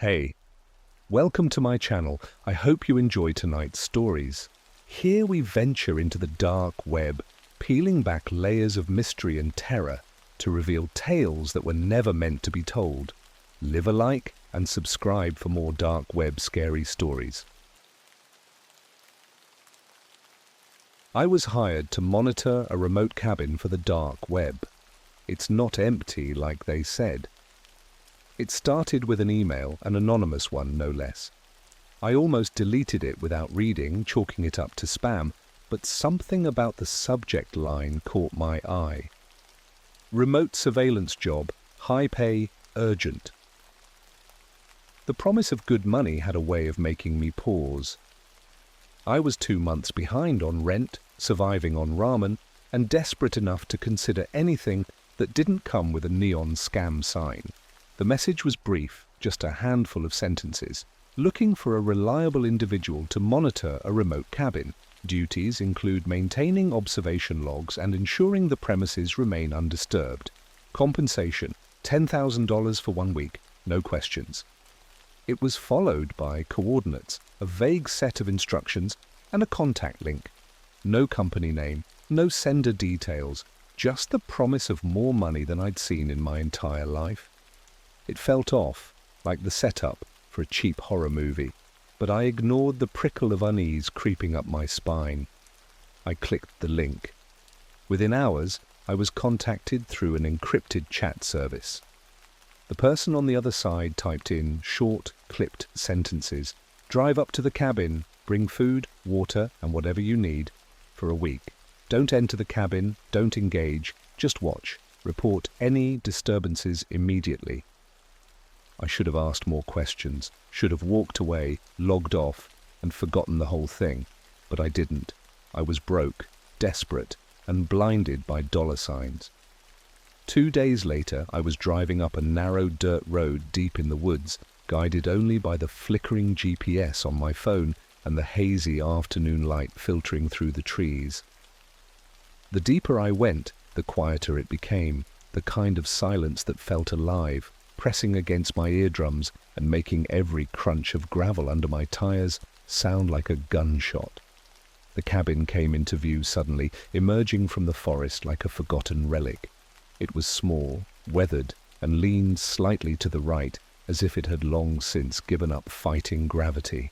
Hey, welcome to my channel. I hope you enjoy tonight's stories. Here we venture into the dark web, peeling back layers of mystery and terror to reveal tales that were never meant to be told. Leave a like and subscribe for more dark web scary stories. I was hired to monitor a remote cabin for the dark web. It's not empty like they said. It started with an email, an anonymous one no less. I almost deleted it without reading, chalking it up to spam, but something about the subject line caught my eye. Remote surveillance job, high pay, urgent. The promise of good money had a way of making me pause. I was 2 months behind on rent, surviving on ramen, and desperate enough to consider anything that didn't come with a neon scam sign. The message was brief, just a handful of sentences, looking for a reliable individual to monitor a remote cabin. Duties include maintaining observation logs and ensuring the premises remain undisturbed. Compensation, $10,000 for 1 week, no questions. It was followed by coordinates, a vague set of instructions, and a contact link. No company name, no sender details, just the promise of more money than I'd seen in my entire life. It felt off, like the setup for a cheap horror movie, but I ignored the prickle of unease creeping up my spine. I clicked the link. Within hours, I was contacted through an encrypted chat service. The person on the other side typed in short, clipped sentences. Drive up to the cabin, bring food, water, and whatever you need for a week. Don't enter the cabin, don't engage, just watch. Report any disturbances immediately. I should have asked more questions, should have walked away, logged off, and forgotten the whole thing. But I didn't. I was broke, desperate, and blinded by dollar signs. 2 days later, I was driving up a narrow dirt road deep in the woods, guided only by the flickering GPS on my phone and the hazy afternoon light filtering through the trees. The deeper I went, the quieter it became, the kind of silence that felt alive, pressing against my eardrums and making every crunch of gravel under my tires sound like a gunshot. The cabin came into view suddenly, emerging from the forest like a forgotten relic. It was small, weathered, and leaned slightly to the right, as if it had long since given up fighting gravity.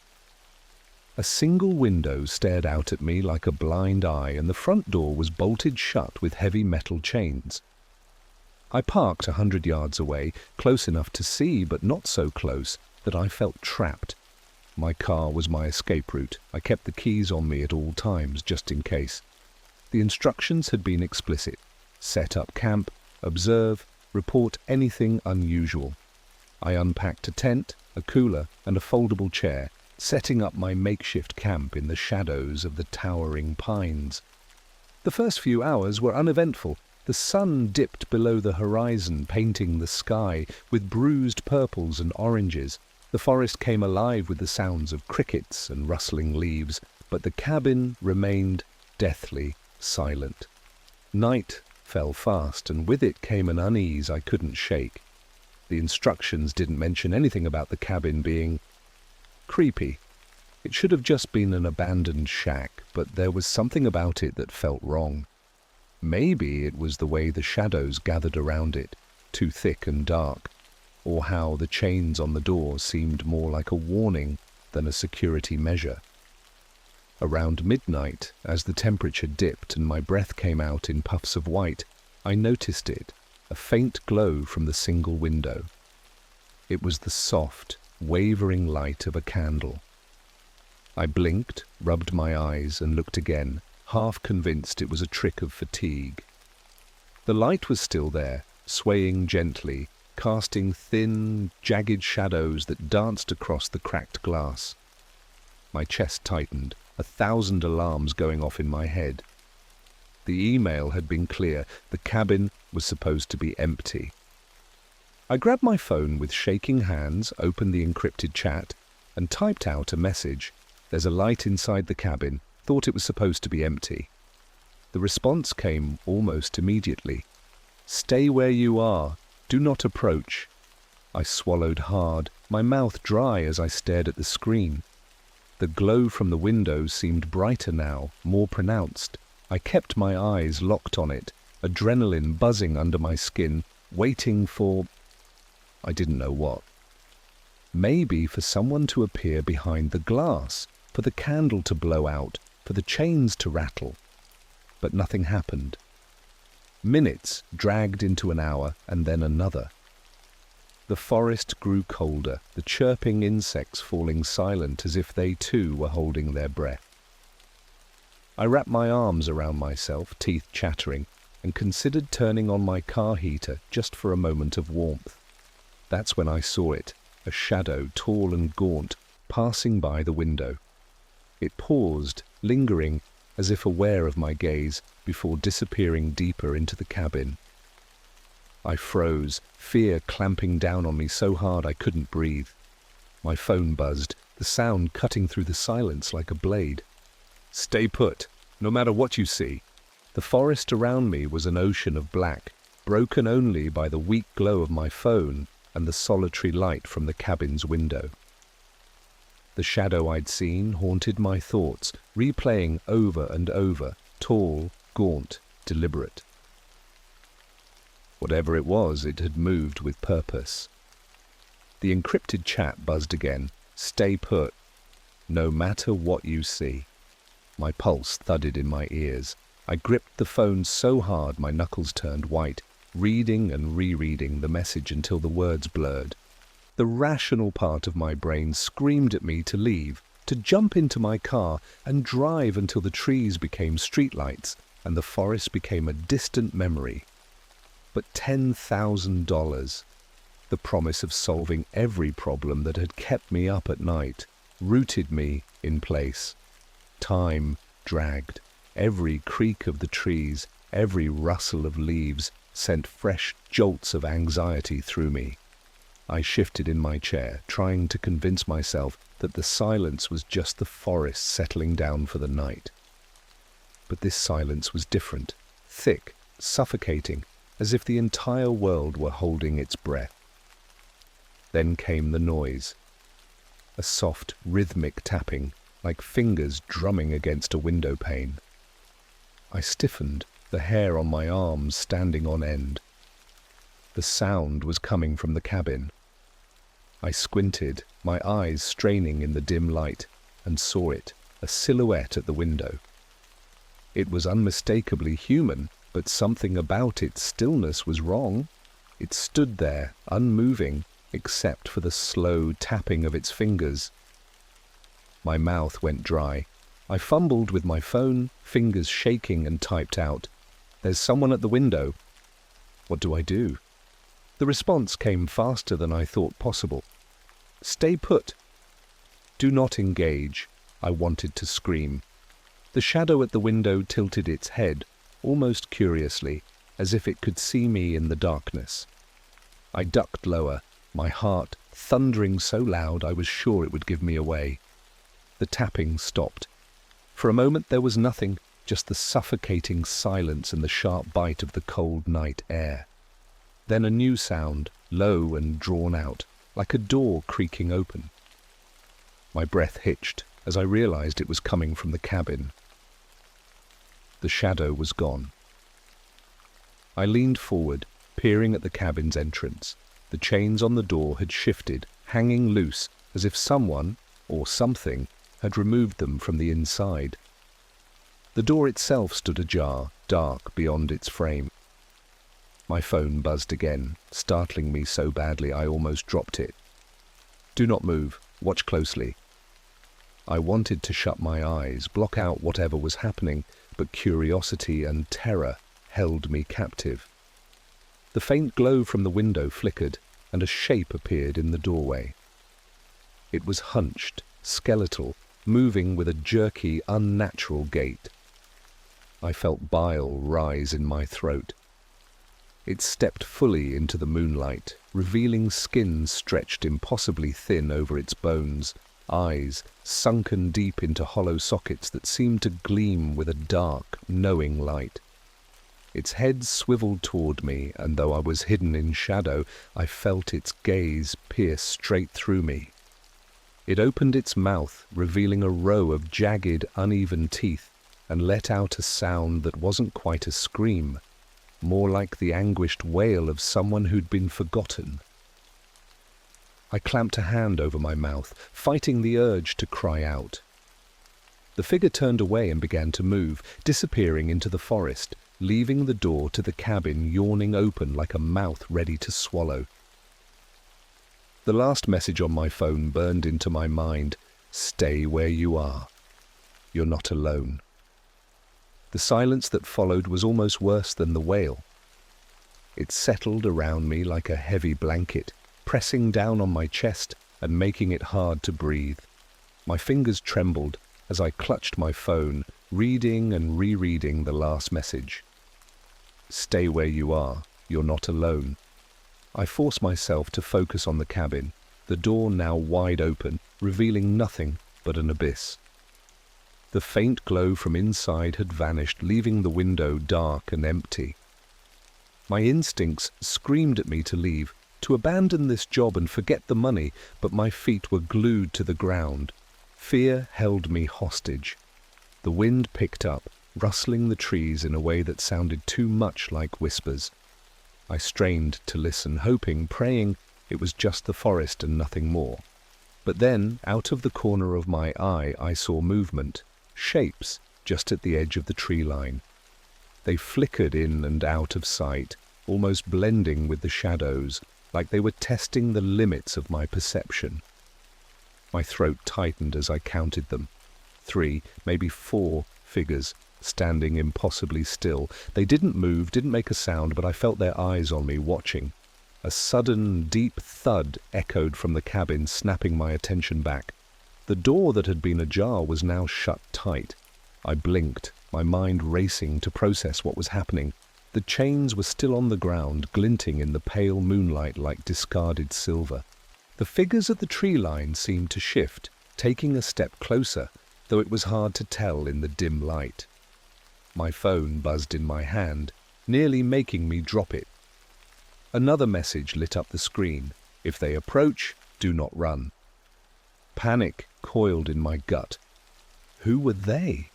A single window stared out at me like a blind eye, and the front door was bolted shut with heavy metal chains. I parked 100 yards away, close enough to see, but not so close that I felt trapped. My car was my escape route. I kept the keys on me at all times, just in case. The instructions had been explicit. Set up camp, observe, report anything unusual. I unpacked a tent, a cooler, and a foldable chair, setting up my makeshift camp in the shadows of the towering pines. The first few hours were uneventful. The sun dipped below the horizon, painting the sky with bruised purples and oranges. The forest came alive with the sounds of crickets and rustling leaves, but the cabin remained deathly silent. Night fell fast, and with it came an unease I couldn't shake. The instructions didn't mention anything about the cabin being creepy. It should have just been an abandoned shack, but there was something about it that felt wrong. Maybe it was the way the shadows gathered around it, too thick and dark, or how the chains on the door seemed more like a warning than a security measure. Around midnight, as the temperature dipped and my breath came out in puffs of white, I noticed it, a faint glow from the single window. It was the soft, wavering light of a candle. I blinked, rubbed my eyes, and looked again, half convinced it was a trick of fatigue. The light was still there, swaying gently, casting thin, jagged shadows that danced across the cracked glass. My chest tightened, 1,000 alarms going off in my head. The email had been clear. The cabin was supposed to be empty. I grabbed my phone with shaking hands, opened the encrypted chat, and typed out a message. There's a light inside the cabin. Thought it was supposed to be empty. The response came almost immediately. Stay where you are. Do not approach. I swallowed hard, my mouth dry as I stared at the screen. The glow from the window seemed brighter now, more pronounced. I kept my eyes locked on it, adrenaline buzzing under my skin, waiting for... I didn't know what. Maybe for someone to appear behind the glass, for the candle to blow out, for the chains to rattle. But nothing happened. Minutes dragged into an hour, and then another. The forest grew colder, the chirping insects falling silent as if they too were holding their breath. I wrapped my arms around myself, teeth chattering, and considered turning on my car heater just for a moment of warmth. That's when I saw it, a shadow tall and gaunt, passing by the window. It paused, lingering, as if aware of my gaze, before disappearing deeper into the cabin. I froze, fear clamping down on me so hard I couldn't breathe. My phone buzzed, the sound cutting through the silence like a blade. Stay put, no matter what you see. The forest around me was an ocean of black, broken only by the weak glow of my phone and the solitary light from the cabin's window. The shadow I'd seen haunted my thoughts, replaying over and over, tall, gaunt, deliberate. Whatever it was, it had moved with purpose. The encrypted chat buzzed again. Stay put, no matter what you see. My pulse thudded in my ears. I gripped the phone so hard my knuckles turned white, reading and rereading the message until the words blurred. The rational part of my brain screamed at me to leave, to jump into my car and drive until the trees became streetlights and the forest became a distant memory. But $10,000, the promise of solving every problem that had kept me up at night, rooted me in place. Time dragged. Every creak of the trees, every rustle of leaves sent fresh jolts of anxiety through me. I shifted in my chair, trying to convince myself that the silence was just the forest settling down for the night. But this silence was different, thick, suffocating, as if the entire world were holding its breath. Then came the noise. A soft, rhythmic tapping, like fingers drumming against a window pane. I stiffened, the hair on my arms standing on end. The sound was coming from the cabin. I squinted, my eyes straining in the dim light, and saw it, a silhouette at the window. It was unmistakably human, but something about its stillness was wrong. It stood there, unmoving, except for the slow tapping of its fingers. My mouth went dry. I fumbled with my phone, fingers shaking, and typed out, "There's someone at the window." What do I do? The response came faster than I thought possible. "Stay put." "Do not engage," I wanted to scream. The shadow at the window tilted its head, almost curiously, as if it could see me in the darkness. I ducked lower, my heart thundering so loud I was sure it would give me away. The tapping stopped. For a moment there was nothing, just the suffocating silence and the sharp bite of the cold night air. Then a new sound, low and drawn out, like a door creaking open. My breath hitched as I realized it was coming from the cabin. The shadow was gone. I leaned forward, peering at the cabin's entrance. The chains on the door had shifted, hanging loose, as if someone, or something, had removed them from the inside. The door itself stood ajar, dark beyond its frame. My phone buzzed again, startling me so badly I almost dropped it. "Do not move. Watch closely." I wanted to shut my eyes, block out whatever was happening, but curiosity and terror held me captive. The faint glow from the window flickered, and a shape appeared in the doorway. It was hunched, skeletal, moving with a jerky, unnatural gait. I felt bile rise in my throat. It stepped fully into the moonlight, revealing skin stretched impossibly thin over its bones, eyes sunken deep into hollow sockets that seemed to gleam with a dark, knowing light. Its head swiveled toward me, and though I was hidden in shadow, I felt its gaze pierce straight through me. It opened its mouth, revealing a row of jagged, uneven teeth, and let out a sound that wasn't quite a scream, more like the anguished wail of someone who'd been forgotten. I clamped a hand over my mouth, fighting the urge to cry out. The figure turned away and began to move, disappearing into the forest, leaving the door to the cabin yawning open like a mouth ready to swallow. The last message on my phone burned into my mind. Stay where you are. You're not alone. The silence that followed was almost worse than the wail. It settled around me like a heavy blanket, pressing down on my chest and making it hard to breathe. My fingers trembled as I clutched my phone, reading and rereading the last message. Stay where you are. You're not alone. I forced myself to focus on the cabin, the door now wide open, revealing nothing but an abyss. The faint glow from inside had vanished, leaving the window dark and empty. My instincts screamed at me to leave, to abandon this job and forget the money, but my feet were glued to the ground. Fear held me hostage. The wind picked up, rustling the trees in a way that sounded too much like whispers. I strained to listen, hoping, praying it was just the forest and nothing more. But then, out of the corner of my eye, I saw movement, shapes just at the edge of the tree line. They flickered in and out of sight, almost blending with the shadows, like they were testing the limits of my perception. My throat tightened as I counted them. 3, maybe 4 figures, standing impossibly still. They didn't move, didn't make a sound, but I felt their eyes on me, watching. A sudden, deep thud echoed from the cabin, snapping my attention back. The door that had been ajar was now shut tight. I blinked, my mind racing to process what was happening. The chains were still on the ground, glinting in the pale moonlight like discarded silver. The figures at the tree line seemed to shift, taking a step closer, though it was hard to tell in the dim light. My phone buzzed in my hand, nearly making me drop it. Another message lit up the screen. If they approach, do not run. Panic coiled in my gut. Who were they?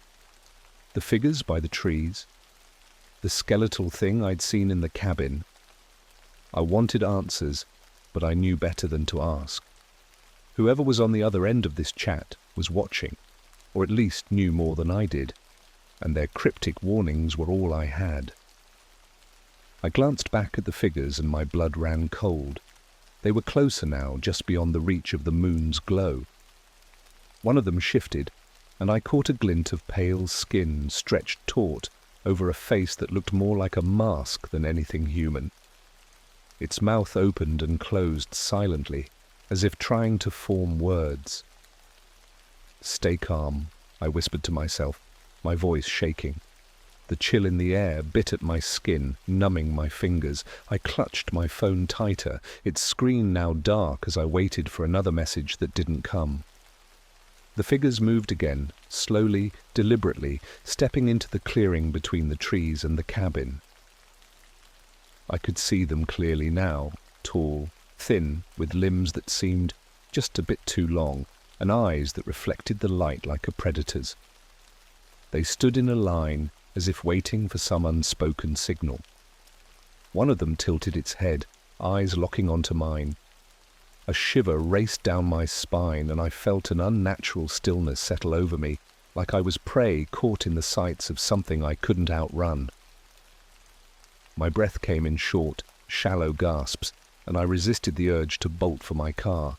The figures by the trees? The skeletal thing I'd seen in the cabin? I wanted answers, but I knew better than to ask. Whoever was on the other end of this chat was watching, or at least knew more than I did, and their cryptic warnings were all I had. I glanced back at the figures and my blood ran cold. They were closer now, just beyond the reach of the moon's glow. One of them shifted, and I caught a glint of pale skin stretched taut over a face that looked more like a mask than anything human. Its mouth opened and closed silently, as if trying to form words. "Stay calm," I whispered to myself, my voice shaking. The chill in the air bit at my skin, numbing my fingers. I clutched my phone tighter, its screen now dark as I waited for another message that didn't come. The figures moved again, slowly, deliberately, stepping into the clearing between the trees and the cabin. I could see them clearly now, tall, thin, with limbs that seemed just a bit too long, and eyes that reflected the light like a predator's. They stood in a line, as if waiting for some unspoken signal. One of them tilted its head, eyes locking onto mine. A shiver raced down my spine, and I felt an unnatural stillness settle over me, like I was prey caught in the sights of something I couldn't outrun. My breath came in short, shallow gasps, and I resisted the urge to bolt for my car.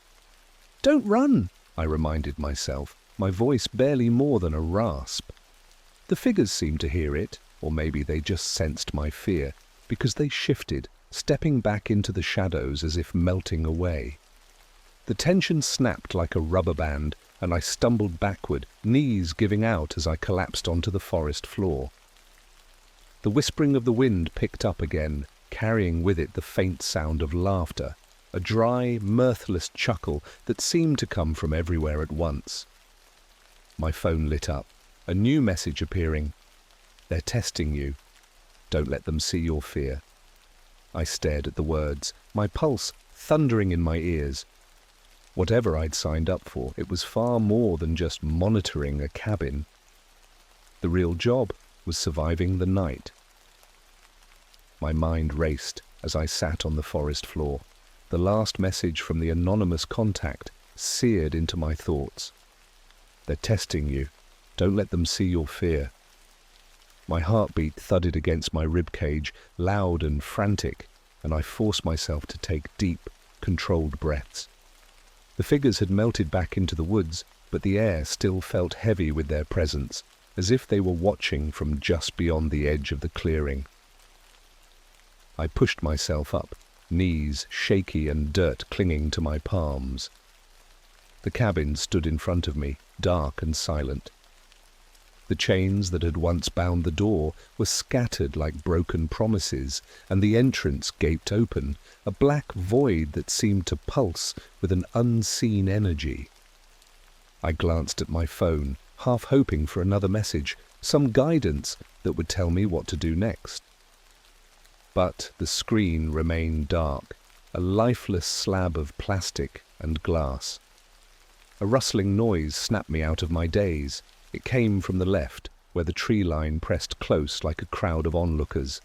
"Don't run," I reminded myself, my voice barely more than a rasp. The figures seemed to hear it, or maybe they just sensed my fear, because they shifted, stepping back into the shadows as if melting away. The tension snapped like a rubber band, and I stumbled backward, knees giving out as I collapsed onto the forest floor. The whispering of the wind picked up again, carrying with it the faint sound of laughter, a dry, mirthless chuckle that seemed to come from everywhere at once. My phone lit up, a new message appearing. "They're testing you." Don't let them see your fear. I stared at the words, my pulse thundering in my ears. Whatever I'd signed up for, it was far more than just monitoring a cabin. The real job was surviving the night. My mind raced as I sat on the forest floor. The last message from the anonymous contact seared into my thoughts. They're testing you. Don't let them see your fear. My heartbeat thudded against my ribcage, loud and frantic, and I forced myself to take deep, controlled breaths. The figures had melted back into the woods, but the air still felt heavy with their presence, as if they were watching from just beyond the edge of the clearing. I pushed myself up, knees shaky and dirt clinging to my palms. The cabin stood in front of me, dark and silent. The chains that had once bound the door were scattered like broken promises, and the entrance gaped open, a black void that seemed to pulse with an unseen energy. I glanced at my phone, half hoping for another message, some guidance that would tell me what to do next. But the screen remained dark, a lifeless slab of plastic and glass. A rustling noise snapped me out of my daze. It came from the left, where the tree line pressed close like a crowd of onlookers.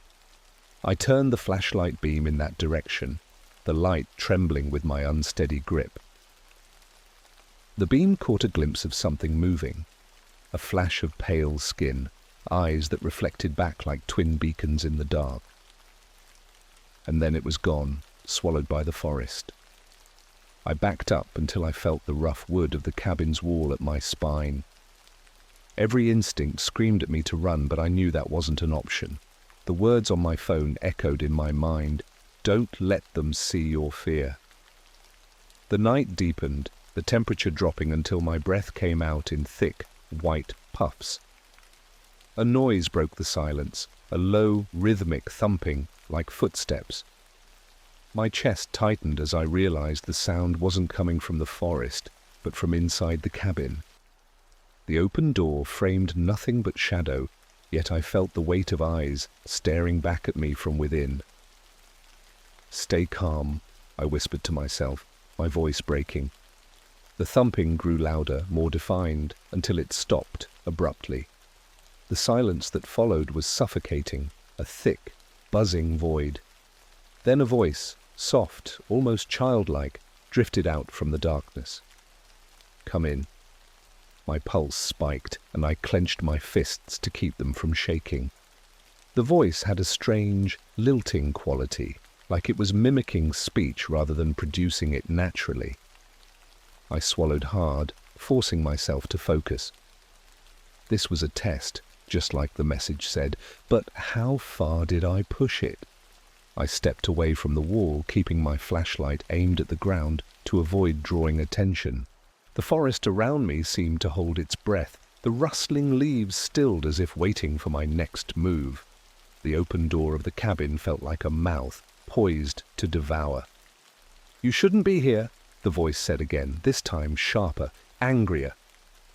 I turned the flashlight beam in that direction, the light trembling with my unsteady grip. The beam caught a glimpse of something moving, a flash of pale skin, eyes that reflected back like twin beacons in the dark. And then it was gone, swallowed by the forest. I backed up until I felt the rough wood of the cabin's wall at my spine. Every instinct screamed at me to run, but I knew that wasn't an option. The words on my phone echoed in my mind, "Don't let them see your fear." The night deepened, the temperature dropping until my breath came out in thick, white puffs. A noise broke the silence, a low, rhythmic thumping, like footsteps. My chest tightened as I realized the sound wasn't coming from the forest, but from inside the cabin. The open door framed nothing but shadow, yet I felt the weight of eyes staring back at me from within. "Stay calm," I whispered to myself, my voice breaking. The thumping grew louder, more defined, until it stopped abruptly. The silence that followed was suffocating, a thick, buzzing void. Then a voice, soft, almost childlike, drifted out from the darkness. "Come in." My pulse spiked, and I clenched my fists to keep them from shaking. The voice had a strange, lilting quality, like it was mimicking speech rather than producing it naturally. I swallowed hard, forcing myself to focus. This was a test, just like the message said, but how far did I push it? I stepped away from the wall, keeping my flashlight aimed at the ground to avoid drawing attention. The forest around me seemed to hold its breath, the rustling leaves stilled as if waiting for my next move. The open door of the cabin felt like a mouth, poised to devour. "You shouldn't be here," the voice said again, this time sharper, angrier.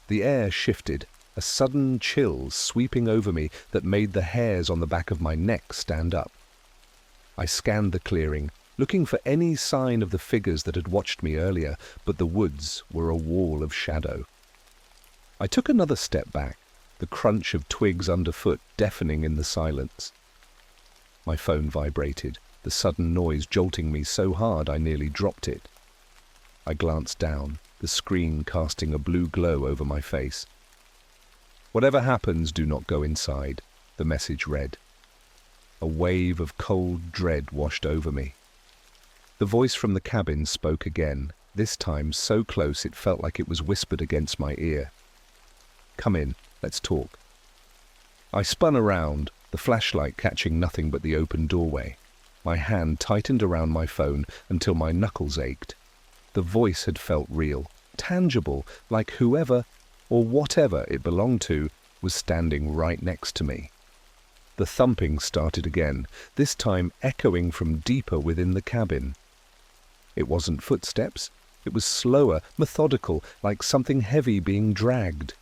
The air shifted, a sudden chill sweeping over me that made the hairs on the back of my neck stand up. I scanned the clearing, looking for any sign of the figures that had watched me earlier, but the woods were a wall of shadow. I took another step back, the crunch of twigs underfoot deafening in the silence. My phone vibrated, the sudden noise jolting me so hard I nearly dropped it. I glanced down, the screen casting a blue glow over my face. "Whatever happens, do not go inside," the message read. A wave of cold dread washed over me. The voice from the cabin spoke again, this time so close it felt like it was whispered against my ear. "Come in, let's talk." I spun around, the flashlight catching nothing but the open doorway. My hand tightened around my phone until my knuckles ached. The voice had felt real, tangible, like whoever or whatever it belonged to was standing right next to me. The thumping started again, this time echoing from deeper within the cabin. It wasn't footsteps. It was slower, methodical, like something heavy being dragged.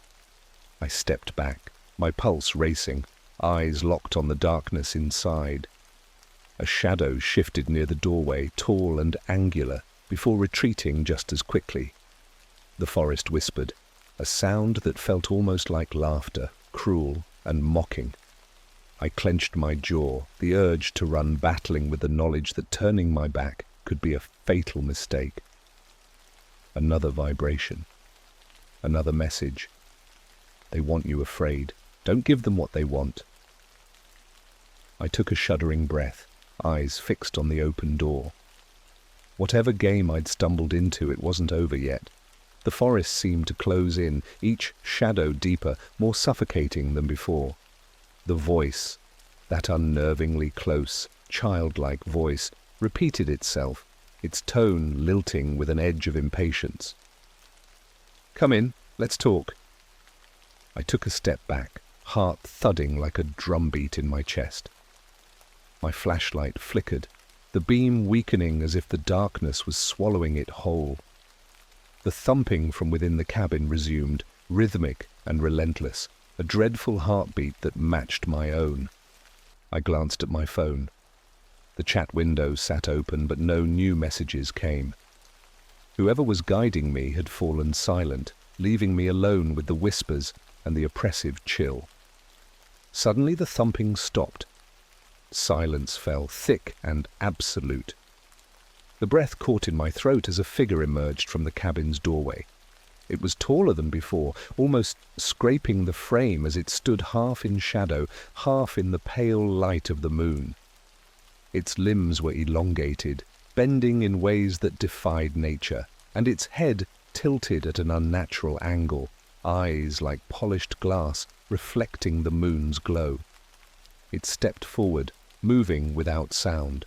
I stepped back, my pulse racing. eyes locked on the darkness inside. A shadow shifted near the doorway, tall and angular, before retreating just as quickly. The forest whispered, a sound that felt almost like laughter, cruel and mocking. I clenched my jaw, the urge to run battling with the knowledge that turning my back could be a fatal mistake. Another vibration. Another message. They want you afraid. Don't give them what they want. I took a shuddering breath, eyes fixed on the open door. Whatever game I'd stumbled into, it wasn't over yet. The forest seemed to close in, each shadow deeper, more suffocating than before. The voice, that unnervingly close, childlike voice, repeated itself, its tone lilting with an edge of impatience. "Come in, let's talk." I took a step back, heart thudding like a drumbeat in my chest. My flashlight flickered, the beam weakening as if the darkness was swallowing it whole. The thumping from within the cabin resumed, rhythmic and relentless, a dreadful heartbeat that matched my own. I glanced at my phone. The chat window sat open, but no new messages came. Whoever was guiding me had fallen silent, leaving me alone with the whispers and the oppressive chill. Suddenly the thumping stopped. Silence fell, thick and absolute. The breath caught in my throat as a figure emerged from the cabin's doorway. It was taller than before, almost scraping the frame as it stood half in shadow, half in the pale light of the moon. Its limbs were elongated, bending in ways that defied nature, and its head tilted at an unnatural angle, eyes like polished glass reflecting the moon's glow. It stepped forward, moving without sound.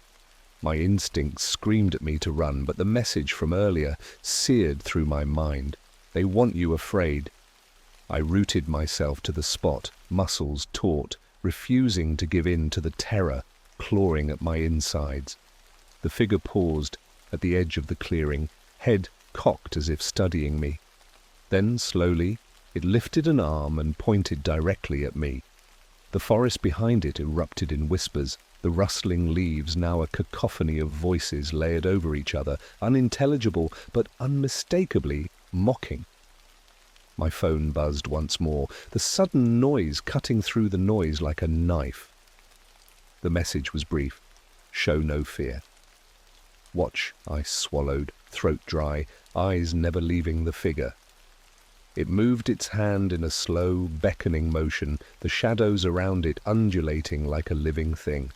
My instincts screamed at me to run, but the message from earlier seared through my mind. They want you afraid. I rooted myself to the spot, muscles taut, refusing to give in to the terror clawing at my insides. The figure paused at the edge of the clearing, head cocked as if studying me. Then, slowly, it lifted an arm and pointed directly at me. The forest behind it erupted in whispers, the rustling leaves now a cacophony of voices layered over each other, unintelligible but unmistakably mocking. My phone buzzed once more, the sudden noise cutting through the noise like a knife. The message was brief. Show no fear. Watch, I swallowed, throat dry, eyes never leaving the figure. It moved its hand in a slow, beckoning motion, the shadows around it undulating like a living thing.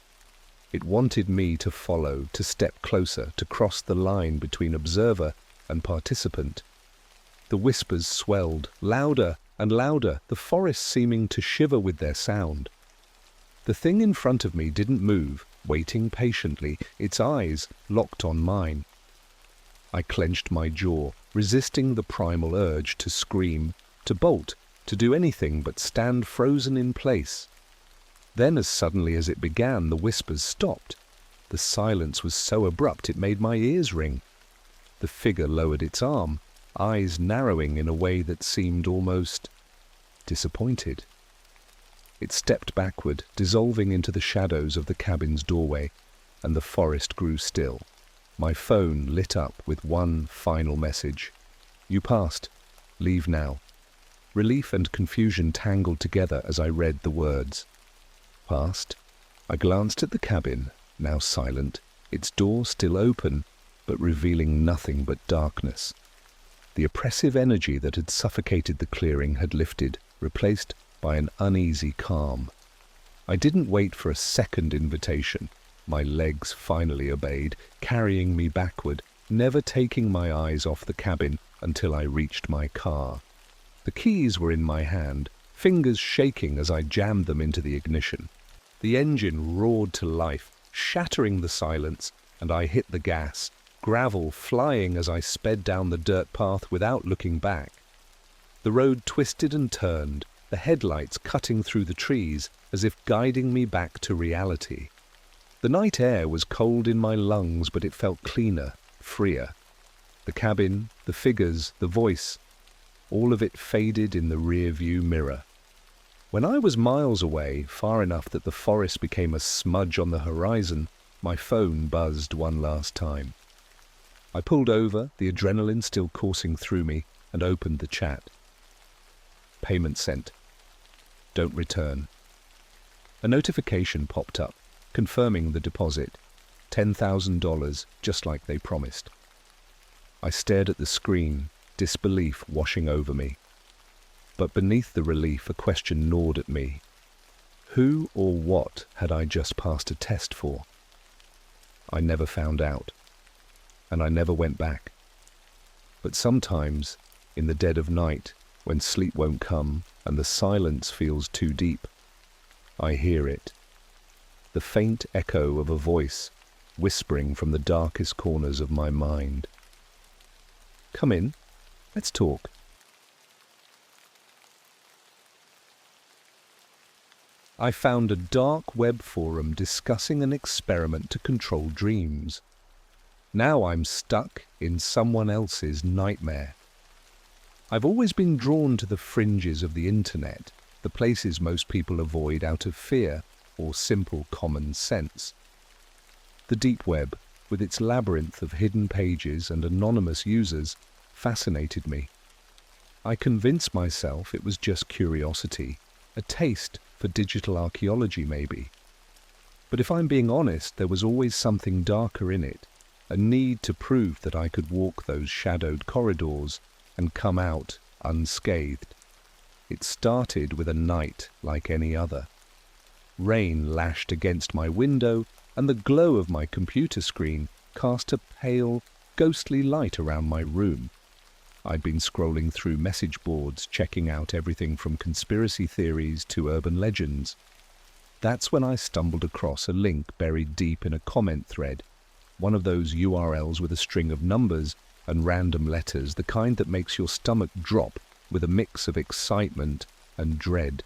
It wanted me to follow, to step closer, to cross the line between observer and participant. The whispers swelled, louder and louder, the forest seeming to shiver with their sound. The thing in front of me didn't move, waiting patiently, its eyes locked on mine. I clenched my jaw, resisting the primal urge to scream, to bolt, to do anything but stand frozen in place. Then, as suddenly as it began, the whispers stopped. The silence was so abrupt it made my ears ring. The figure lowered its arm, eyes narrowing in a way that seemed almost disappointed. It stepped backward, dissolving into the shadows of the cabin's doorway, and the forest grew still. My phone lit up with one final message. You passed. Leave now. Relief and confusion tangled together as I read the words. Passed. I glanced at the cabin, now silent, its door still open, but revealing nothing but darkness. The oppressive energy that had suffocated the clearing had lifted, replaced by an uneasy calm. I didn't wait for a second invitation. My legs finally obeyed, carrying me backward, never taking my eyes off the cabin until I reached my car. The keys were in my hand, fingers shaking as I jammed them into the ignition. The engine roared to life, shattering the silence, and I hit the gas, gravel flying as I sped down the dirt path without looking back. The road twisted and turned, the headlights cutting through the trees as if guiding me back to reality. The night air was cold in my lungs, but it felt cleaner, freer. The cabin, the figures, the voice, all of it faded in the rear-view mirror. When I was miles away, far enough that the forest became a smudge on the horizon, my phone buzzed one last time. I pulled over, the adrenaline still coursing through me, and opened the chat. Payment sent. Don't return. A notification popped up, confirming the deposit. $10,000, just like they promised. I stared at the screen, disbelief washing over me. But beneath the relief, a question gnawed at me. Who or what had I just passed a test for? I never found out, and I never went back. But sometimes, in the dead of night, when sleep won't come and the silence feels too deep, I hear it, the faint echo of a voice whispering from the darkest corners of my mind. Come in, let's talk. I found a dark web forum discussing an experiment to control dreams. Now I'm stuck in someone else's nightmare. I've always been drawn to the fringes of the internet, the places most people avoid out of fear or simple common sense. The deep web, with its labyrinth of hidden pages and anonymous users, fascinated me. I convinced myself it was just curiosity, a taste for digital archaeology maybe. But if I'm being honest, there was always something darker in it, a need to prove that I could walk those shadowed corridors and come out unscathed. It started with a night like any other. Rain lashed against my window, and the glow of my computer screen cast a pale, ghostly light around my room. I'd been scrolling through message boards, checking out everything from conspiracy theories to urban legends. That's when I stumbled across a link buried deep in a comment thread, one of those URLs with a string of numbers and random letters, the kind that makes your stomach drop with a mix of excitement and dread.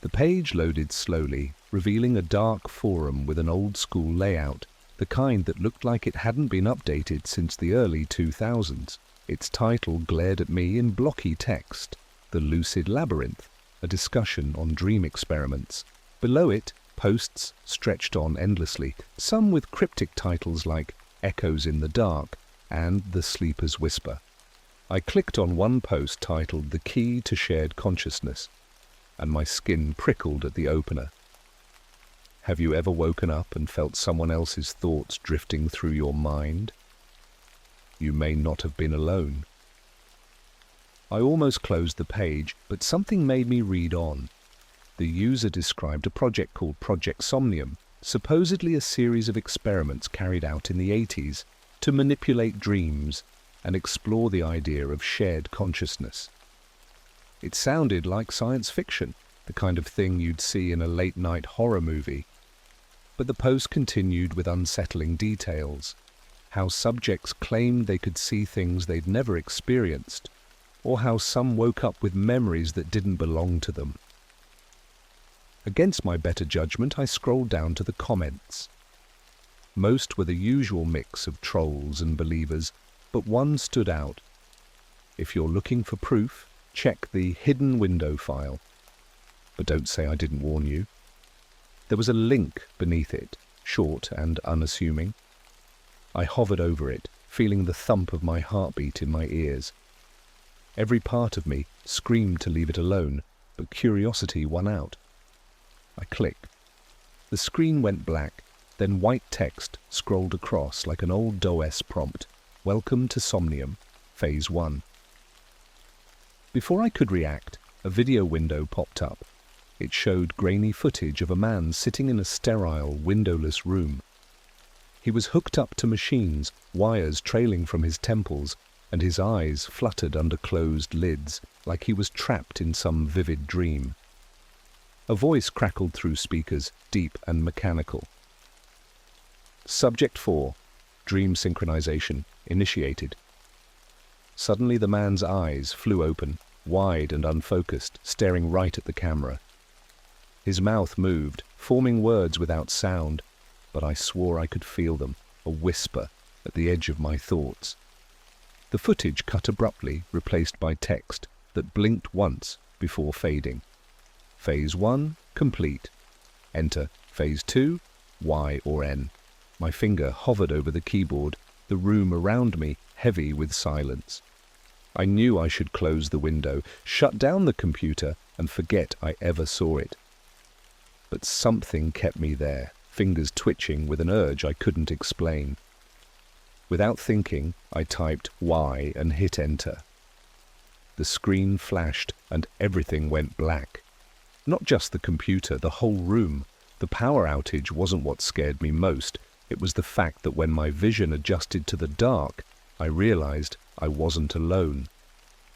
The page loaded slowly, revealing a dark forum with an old-school layout, the kind that looked like it hadn't been updated since the early 2000s. Its title glared at me in blocky text, The Lucid Labyrinth, a discussion on dream experiments. Below it, posts stretched on endlessly, some with cryptic titles like Echoes in the Dark and The Sleeper's Whisper. I clicked on one post titled The Key to Shared Consciousness, and my skin prickled at the opener. Have you ever woken up and felt someone else's thoughts drifting through your mind? You may not have been alone. I almost closed the page, but something made me read on. The user described a project called Project Somnium, supposedly a series of experiments carried out in the 80s to manipulate dreams and explore the idea of shared consciousness. It sounded like science fiction, the kind of thing you'd see in a late-night horror movie. But the post continued with unsettling details. How subjects claimed they could see things they'd never experienced, or how some woke up with memories that didn't belong to them. Against my better judgment, I scrolled down to the comments. Most were the usual mix of trolls and believers, but one stood out. If you're looking for proof, check the hidden window file. But don't say I didn't warn you. There was a link beneath it, short and unassuming. I hovered over it, feeling the thump of my heartbeat in my ears. Every part of me screamed to leave it alone, but curiosity won out. I clicked. The screen went black, then white text scrolled across like an old DOS prompt. Welcome to Somnium, Phase 1. Before I could react, a video window popped up. It showed grainy footage of a man sitting in a sterile, windowless room. He was hooked up to machines, wires trailing from his temples, and his eyes fluttered under closed lids, like he was trapped in some vivid dream. A voice crackled through speakers, deep and mechanical. Subject 4, Dream Synchronization, initiated. Suddenly the man's eyes flew open, wide and unfocused, staring right at the camera. His mouth moved, forming words without sound, but I swore I could feel them, a whisper, at the edge of my thoughts. The footage cut abruptly, replaced by text that blinked once before fading. Phase 1, complete. Enter Phase 2, Y or N. My finger hovered over the keyboard, the room around me heavy with silence. I knew I should close the window, shut down the computer, and forget I ever saw it. But something kept me there, fingers twitching with an urge I couldn't explain. Without thinking, I typed Y and hit enter. The screen flashed and everything went black. Not just the computer, the whole room. The power outage wasn't what scared me most. It was the fact that when my vision adjusted to the dark, I realized I wasn't alone.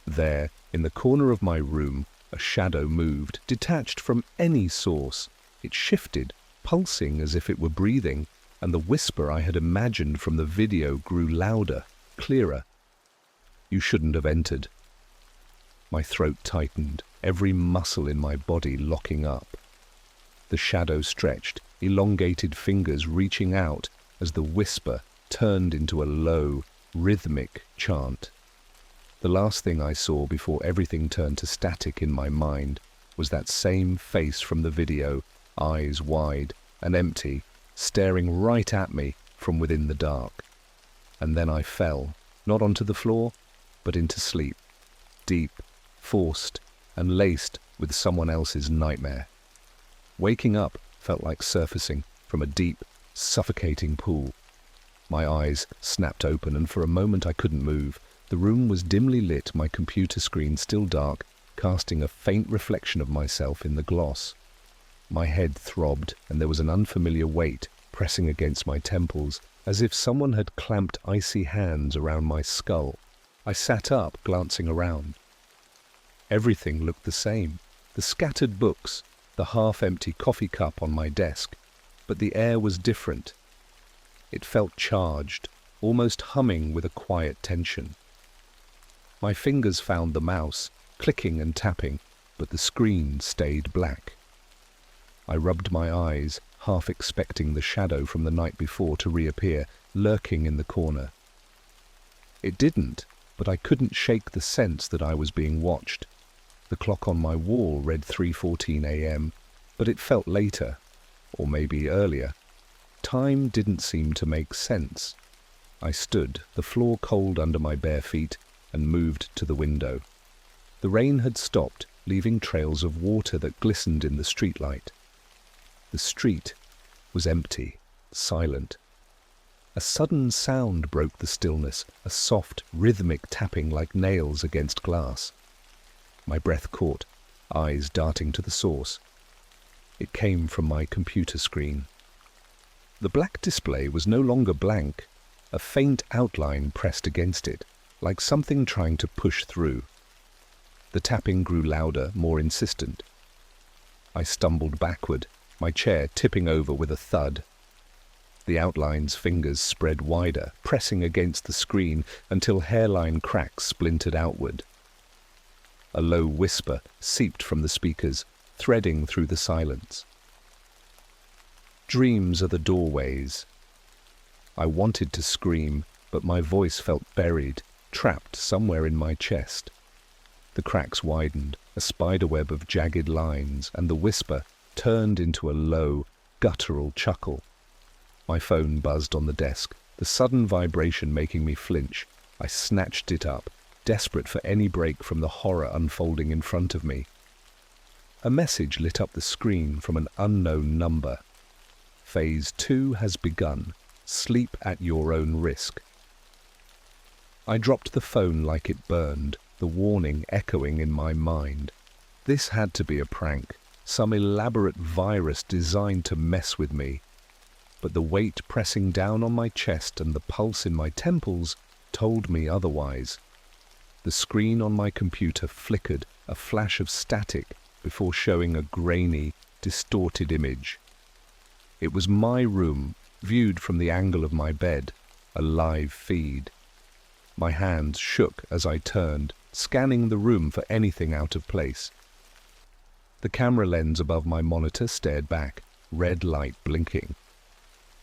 There, in the corner of my room, a shadow moved, detached from any source. It shifted, pulsing as if it were breathing, and the whisper I had imagined from the video grew louder, clearer. "You shouldn't have entered." My throat tightened, every muscle in my body locking up. The shadow stretched, elongated fingers reaching out as the whisper turned into a low, rhythmic chant. The last thing I saw before everything turned to static in my mind was that same face from the video, eyes wide and empty, staring right at me from within the dark. And then I fell, not onto the floor, but into sleep, deep, forced, and laced with someone else's nightmare. Waking up felt like surfacing from a deep, suffocating pool. My eyes snapped open, and for a moment I couldn't move. The room was dimly lit, my computer screen still dark, casting a faint reflection of myself in the gloss. My head throbbed, and there was an unfamiliar weight pressing against my temples, as if someone had clamped icy hands around my skull. I sat up, glancing around. Everything looked the same. The scattered books, the half-empty coffee cup on my desk, but the air was different. It felt charged, almost humming with a quiet tension. My fingers found the mouse, clicking and tapping, but the screen stayed black. I rubbed my eyes, half expecting the shadow from the night before to reappear, lurking in the corner. It didn't, but I couldn't shake the sense that I was being watched. The clock on my wall read 3:14 a.m., but it felt later, or maybe earlier. Time didn't seem to make sense. I stood, the floor cold under my bare feet, and moved to the window. The rain had stopped, leaving trails of water that glistened in the streetlight. The street was empty, silent. A sudden sound broke the stillness, a soft, rhythmic tapping like nails against glass. My breath caught, eyes darting to the source. It came from my computer screen. The black display was no longer blank. A faint outline pressed against it, like something trying to push through. The tapping grew louder, more insistent. I stumbled backward, my chair tipping over with a thud. The outline's fingers spread wider, pressing against the screen until hairline cracks splintered outward. A low whisper seeped from the speakers, threading through the silence. Dreams are the doorways. I wanted to scream, but my voice felt buried, trapped somewhere in my chest. The cracks widened, a spiderweb of jagged lines, and the whisper turned into a low, guttural chuckle. My phone buzzed on the desk, the sudden vibration making me flinch. I snatched it up, desperate for any break from the horror unfolding in front of me. A message lit up the screen from an unknown number. Phase 2 has begun. Sleep at your own risk. I dropped the phone like it burned, the warning echoing in my mind. This had to be a prank, some elaborate virus designed to mess with me. But the weight pressing down on my chest and the pulse in my temples told me otherwise. The screen on my computer flickered, a flash of static, before showing a grainy, distorted image. It was my room, viewed from the angle of my bed, a live feed. My hands shook as I turned, scanning the room for anything out of place. The camera lens above my monitor stared back, red light blinking.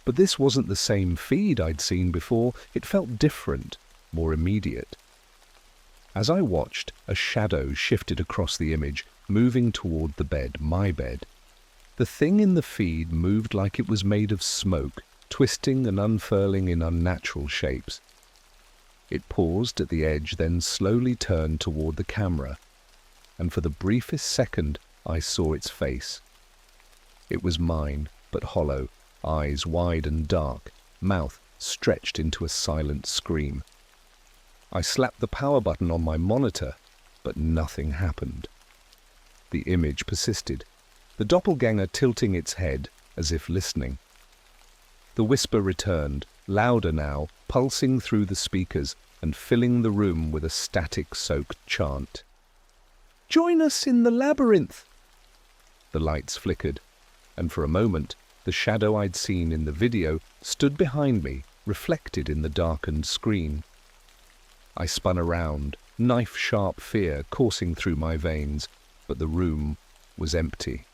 But this wasn't the same feed I'd seen before. It felt different, more immediate. As I watched, a shadow shifted across the image, moving toward the bed, my bed. The thing in the feed moved like it was made of smoke, twisting and unfurling in unnatural shapes. It paused at the edge, then slowly turned toward the camera, and for the briefest second I saw its face. It was mine, but hollow, eyes wide and dark, mouth stretched into a silent scream. I slapped the power button on my monitor, but nothing happened. The image persisted, the doppelganger tilting its head as if listening. The whisper returned, louder now, pulsing through the speakers and filling the room with a static-soaked chant. "Join us in the labyrinth!" The lights flickered, and for a moment, the shadow I'd seen in the video stood behind me, reflected in the darkened screen. I spun around, knife-sharp fear coursing through my veins, but the room was empty.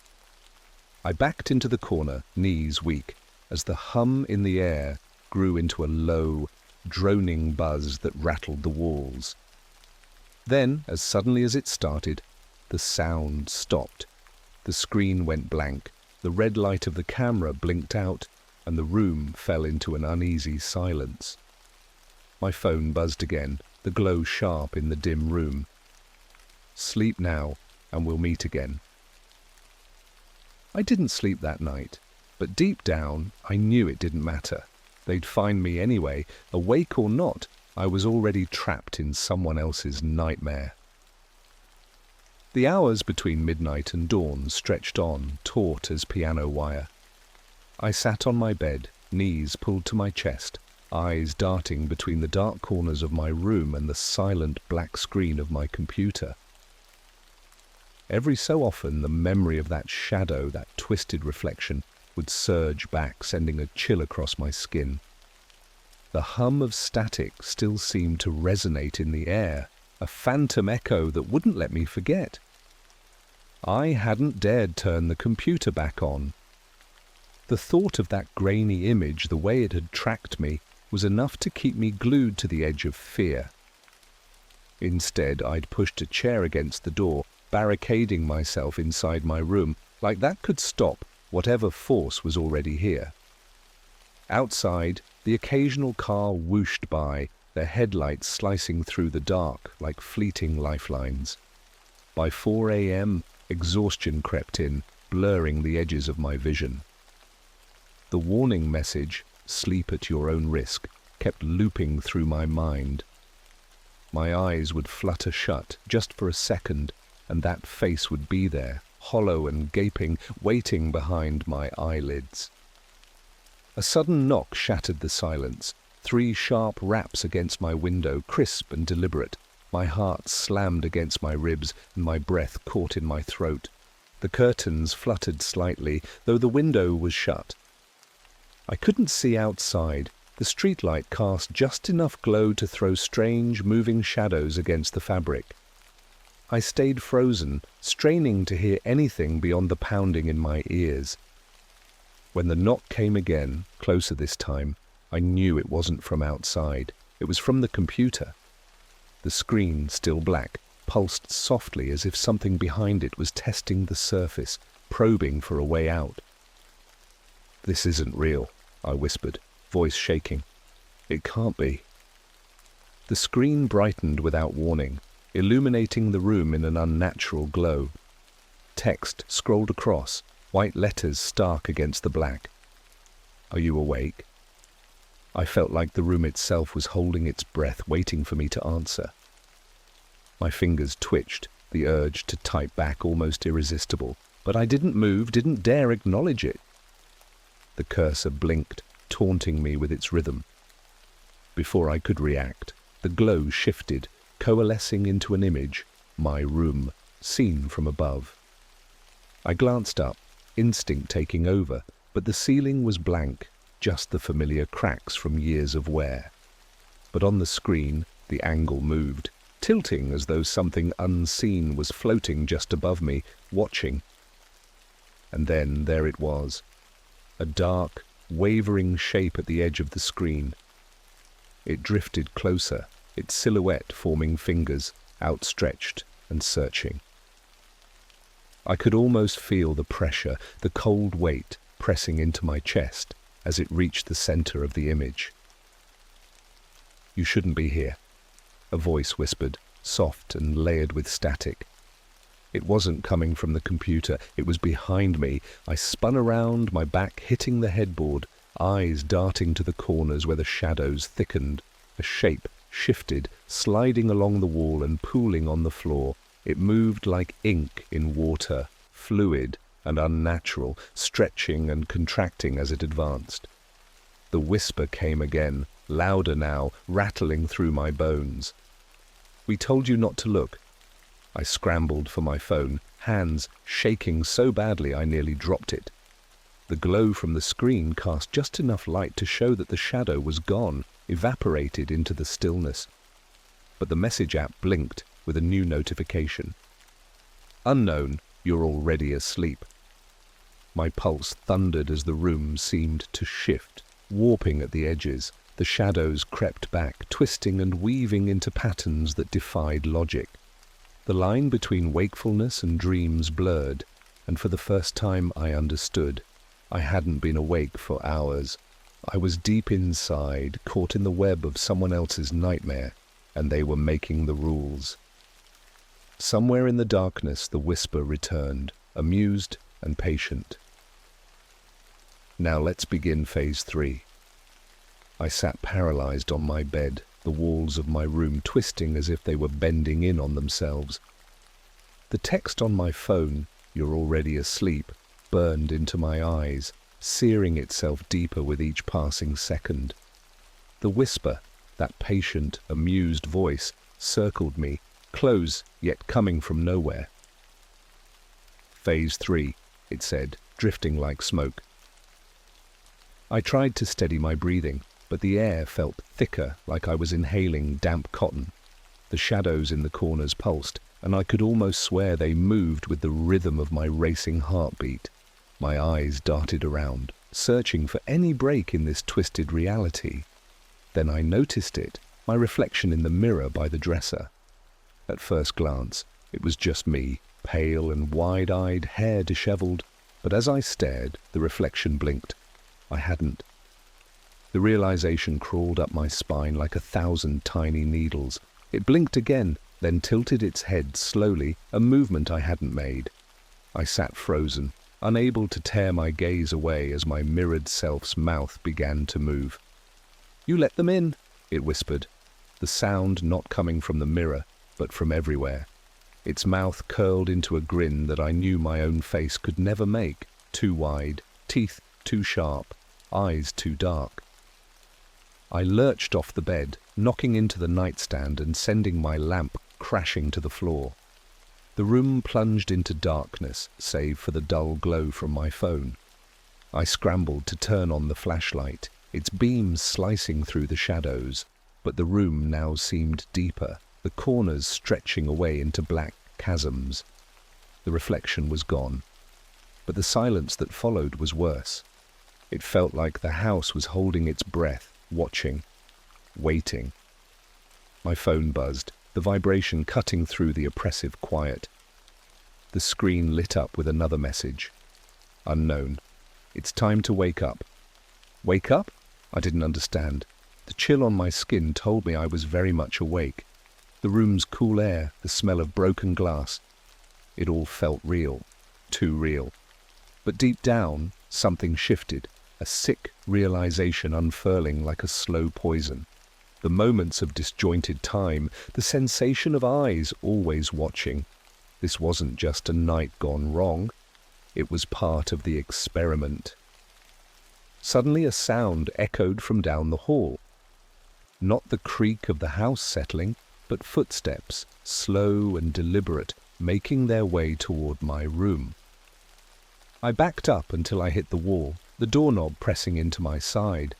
I backed into the corner, knees weak, as the hum in the air grew into a low, droning buzz that rattled the walls. Then, as suddenly as it started, the sound stopped. The screen went blank, the red light of the camera blinked out, and the room fell into an uneasy silence. My phone buzzed again, the glow sharp in the dim room. "Sleep now, and we'll meet again." I didn't sleep that night, but deep down I knew it didn't matter. They'd find me anyway. Awake or not, I was already trapped in someone else's nightmare. The hours between midnight and dawn stretched on, taut as piano wire. I sat on my bed, knees pulled to my chest, eyes darting between the dark corners of my room and the silent black screen of my computer. Every so often, the memory of that shadow, that twisted reflection, would surge back, sending a chill across my skin. The hum of static still seemed to resonate in the air, a phantom echo that wouldn't let me forget. I hadn't dared turn the computer back on. The thought of that grainy image, the way it had tracked me, was enough to keep me glued to the edge of fear. Instead, I'd pushed a chair against the door, barricading myself inside my room, like that could stop whatever force was already here. Outside, the occasional car whooshed by, their headlights slicing through the dark like fleeting lifelines. By 4 a.m., exhaustion crept in, blurring the edges of my vision. The warning message, "Sleep at your own risk," kept looping through my mind. My eyes would flutter shut just for a second, and that face would be there, hollow and gaping, waiting behind my eyelids. A sudden knock shattered the silence, 3 sharp raps against my window, crisp and deliberate. My heart slammed against my ribs, and my breath caught in my throat. The curtains fluttered slightly, though the window was shut. I couldn't see outside. The streetlight cast just enough glow to throw strange, moving shadows against the fabric. I stayed frozen, straining to hear anything beyond the pounding in my ears. When the knock came again, closer this time, I knew it wasn't from outside. It was from the computer. The screen, still black, pulsed softly as if something behind it was testing the surface, probing for a way out. "This isn't real," I whispered, voice shaking. "It can't be." The screen brightened without warning, illuminating the room in an unnatural glow. Text scrolled across, white letters stark against the black. "Are you awake?" I felt like the room itself was holding its breath, waiting for me to answer. My fingers twitched, the urge to type back almost irresistible, but I didn't move, didn't dare acknowledge it. The cursor blinked, taunting me with its rhythm. Before I could react, the glow shifted, coalescing into an image, my room, seen from above. I glanced up, instinct taking over, but the ceiling was blank, just the familiar cracks from years of wear. But on the screen, the angle moved, tilting as though something unseen was floating just above me, watching. And then there it was, a dark, wavering shape at the edge of the screen. It drifted closer, its silhouette forming fingers, outstretched and searching. I could almost feel the pressure, the cold weight pressing into my chest as it reached the center of the image. "You shouldn't be here," a voice whispered, soft and layered with static. It wasn't coming from the computer, it was behind me. I spun around, my back hitting the headboard, eyes darting to the corners where the shadows thickened. A shape shifted, sliding along the wall and pooling on the floor. It moved like ink in water, fluid and unnatural, stretching and contracting as it advanced. The whisper came again, louder now, rattling through my bones. "We told you not to look." I scrambled for my phone, hands shaking so badly I nearly dropped it. The glow from the screen cast just enough light to show that the shadow was gone, evaporated into the stillness. But the message app blinked with a new notification. "Unknown, you're already asleep." My pulse thundered as the room seemed to shift, warping at the edges. The shadows crept back, twisting and weaving into patterns that defied logic. The line between wakefulness and dreams blurred, and for the first time I understood. I hadn't been awake for hours. I was deep inside, caught in the web of someone else's nightmare, and they were making the rules. Somewhere in the darkness, the whisper returned, amused and patient. "Now let's begin phase 3. I sat paralyzed on my bed, the walls of my room twisting as if they were bending in on themselves. The text on my phone, "You're already asleep," burned into my eyes, searing itself deeper with each passing second. The whisper, that patient, amused voice, circled me, close yet coming from nowhere. "Phase 3, it said, drifting like smoke. I tried to steady my breathing, but the air felt thicker, like I was inhaling damp cotton. The shadows in the corners pulsed, and I could almost swear they moved with the rhythm of my racing heartbeat. My eyes darted around, searching for any break in this twisted reality. Then I noticed it, my reflection in the mirror by the dresser. At first glance, it was just me, pale and wide-eyed, hair disheveled, but as I stared, the reflection blinked. I hadn't. The realization crawled up my spine like 1,000 tiny needles. It blinked again, then tilted its head slowly, a movement I hadn't made. I sat frozen, unable to tear my gaze away as my mirrored self's mouth began to move. "You let them in," it whispered, the sound not coming from the mirror, but from everywhere. Its mouth curled into a grin that I knew my own face could never make, too wide, teeth too sharp, eyes too dark. I lurched off the bed, knocking into the nightstand and sending my lamp crashing to the floor. The room plunged into darkness, save for the dull glow from my phone. I scrambled to turn on the flashlight, its beams slicing through the shadows, but the room now seemed deeper, the corners stretching away into black chasms. The reflection was gone, but the silence that followed was worse. It felt like the house was holding its breath, watching, waiting. My phone buzzed, the vibration cutting through the oppressive quiet. The screen lit up with another message. "Unknown. It's time to wake up." Wake up? I didn't understand. The chill on my skin told me I was very much awake. The room's cool air, the smell of broken glass. It all felt real, too real. But deep down, something shifted, a sick realization unfurling like a slow poison. The moments of disjointed time, the sensation of eyes always watching. This wasn't just a night gone wrong. It was part of the experiment. Suddenly a sound echoed from down the hall. Not the creak of the house settling, but footsteps, slow and deliberate, making their way toward my room. I backed up until I hit the wall, the doorknob pressing into my side.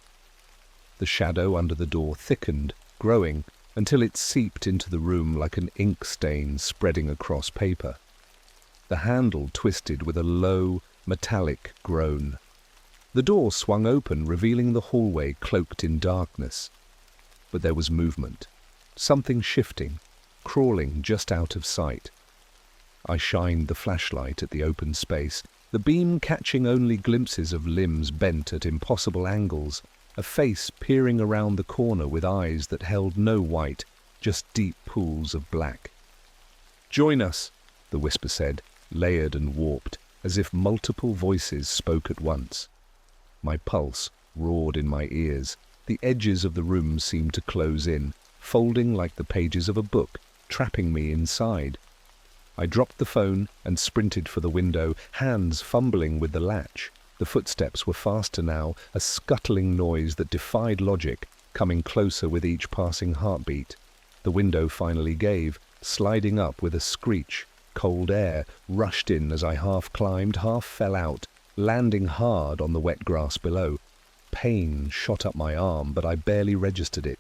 The shadow under the door thickened, growing, until it seeped into the room like an ink stain spreading across paper. The handle twisted with a low, metallic groan. The door swung open, revealing the hallway cloaked in darkness. But there was movement, something shifting, crawling just out of sight. I shined the flashlight at the open space, the beam catching only glimpses of limbs bent at impossible angles, a face peering around the corner with eyes that held no white, just deep pools of black. "Join us," the whisper said, layered and warped, as if multiple voices spoke at once. My pulse roared in my ears. The edges of the room seemed to close in, folding like the pages of a book, trapping me inside. I dropped the phone and sprinted for the window, hands fumbling with the latch. The footsteps were faster now, a scuttling noise that defied logic, coming closer with each passing heartbeat. The window finally gave, sliding up with a screech. Cold air rushed in as I half climbed, half fell out, landing hard on the wet grass below. Pain shot up my arm, but I barely registered it.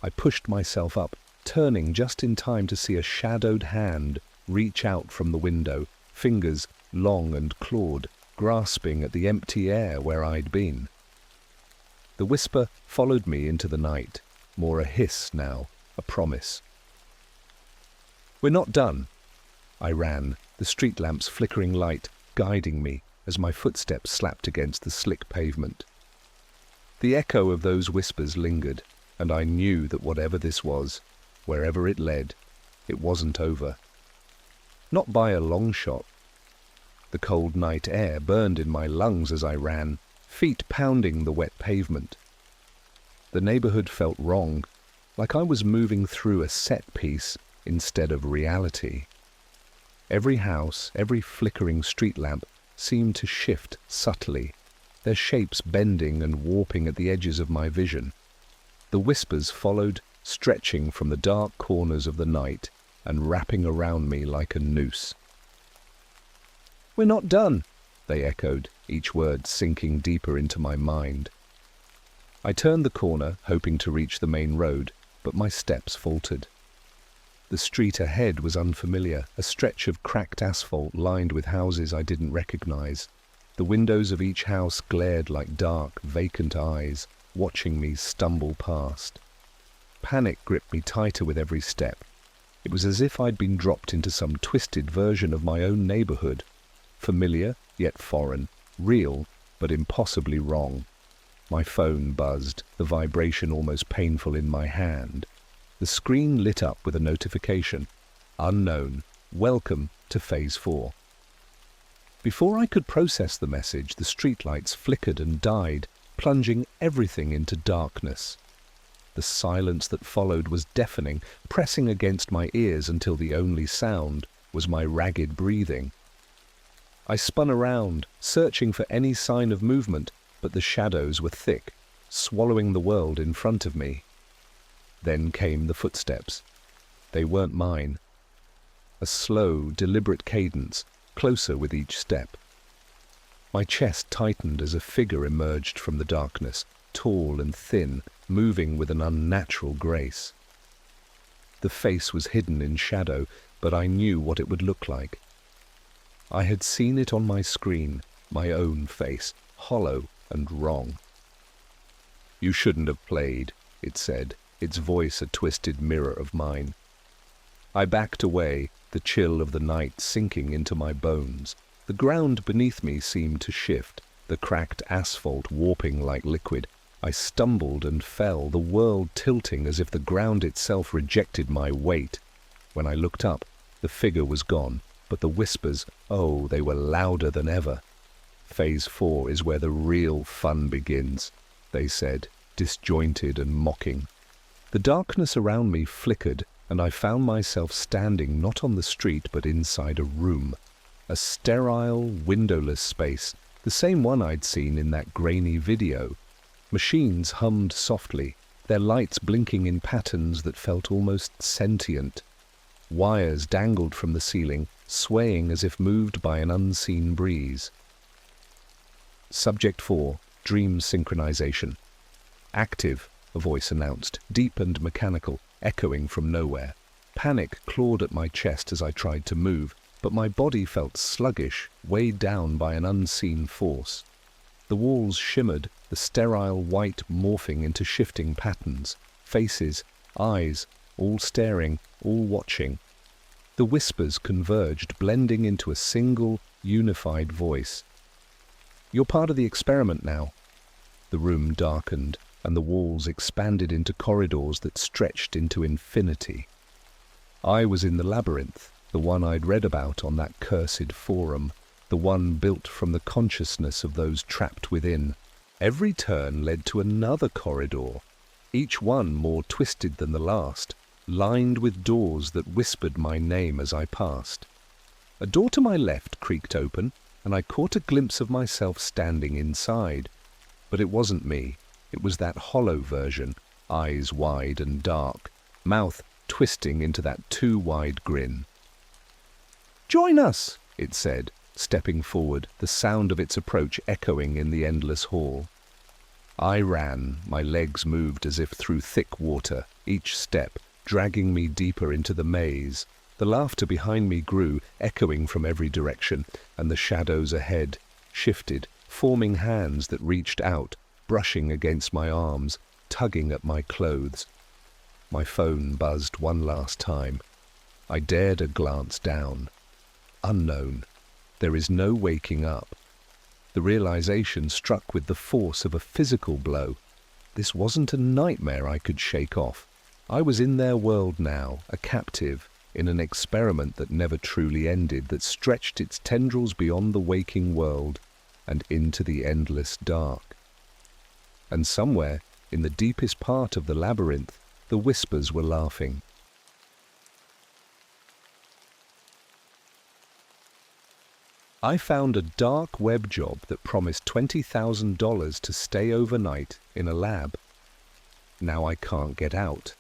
I pushed myself up, turning just in time to see a shadowed hand reach out from the window, fingers long and clawed, grasping at the empty air where I'd been. The whisper followed me into the night, more a hiss now, a promise. "We're not done." I ran, the street lamp's flickering light guiding me as my footsteps slapped against the slick pavement. The echo of those whispers lingered, and I knew that whatever this was, wherever it led, it wasn't over. Not by a long shot. The cold night air burned in my lungs as I ran, feet pounding the wet pavement. The neighborhood felt wrong, like I was moving through a set piece instead of reality. Every house, every flickering street lamp seemed to shift subtly, their shapes bending and warping at the edges of my vision. The whispers followed, stretching from the dark corners of the night and wrapping around me like a noose. "We're not done," they echoed, each word sinking deeper into my mind. I turned the corner, hoping to reach the main road, but my steps faltered. The street ahead was unfamiliar, a stretch of cracked asphalt lined with houses I didn't recognize. The windows of each house glared like dark, vacant eyes, watching me stumble past. Panic gripped me tighter with every step. It was as if I'd been dropped into some twisted version of my own neighborhood. Familiar, yet foreign. Real, but impossibly wrong. My phone buzzed, the vibration almost painful in my hand. The screen lit up with a notification. Unknown. Welcome to Phase 4. Before I could process the message, the streetlights flickered and died, plunging everything into darkness. The silence that followed was deafening, pressing against my ears until the only sound was my ragged breathing. I spun around, searching for any sign of movement, but the shadows were thick, swallowing the world in front of me. Then came the footsteps. They weren't mine. A slow, deliberate cadence, closer with each step. My chest tightened as a figure emerged from the darkness, tall and thin, moving with an unnatural grace. The face was hidden in shadow, but I knew what it would look like. I had seen it on my screen, my own face, hollow and wrong. "You shouldn't have played," it said, its voice a twisted mirror of mine. I backed away, the chill of the night sinking into my bones. The ground beneath me seemed to shift, the cracked asphalt warping like liquid. I stumbled and fell, the world tilting as if the ground itself rejected my weight. When I looked up, the figure was gone, but the whispers, oh, they were louder than ever. "Phase 4 is where the real fun begins," they said, disjointed and mocking. The darkness around me flickered, and I found myself standing not on the street but inside a room. A sterile, windowless space, the same one I'd seen in that grainy video. Machines hummed softly, their lights blinking in patterns that felt almost sentient. Wires dangled from the ceiling, swaying as if moved by an unseen breeze. Subject 4, Dream Synchronization. "Active," a voice announced, deep and mechanical, echoing from nowhere. Panic clawed at my chest as I tried to move, but my body felt sluggish, weighed down by an unseen force. The walls shimmered, the sterile white morphing into shifting patterns, faces, eyes, all staring, all watching. The whispers converged, blending into a single, unified voice. "You're part of the experiment now." The room darkened, and the walls expanded into corridors that stretched into infinity. I was in the labyrinth, the one I'd read about on that cursed forum, the one built from the consciousness of those trapped within. Every turn led to another corridor, each one more twisted than the last, lined with doors that whispered my name as I passed. A door to my left creaked open, and I caught a glimpse of myself standing inside. But it wasn't me. It was that hollow version, eyes wide and dark, mouth twisting into that too wide grin. "Join us," it said, stepping forward, the sound of its approach echoing in the endless hall. I ran, my legs moved as if through thick water, each step dragging me deeper into the maze. The laughter behind me grew, echoing from every direction, and the shadows ahead shifted, forming hands that reached out, brushing against my arms, tugging at my clothes. My phone buzzed one last time. I dared a glance down. Unknown. There is no waking up. The realization struck with the force of a physical blow. This wasn't a nightmare I could shake off. I was in their world now, a captive, in an experiment that never truly ended, that stretched its tendrils beyond the waking world and into the endless dark. And somewhere, in the deepest part of the labyrinth, the whispers were laughing. I found a dark web job that promised $20,000 to stay overnight in a lab. Now I can't get out.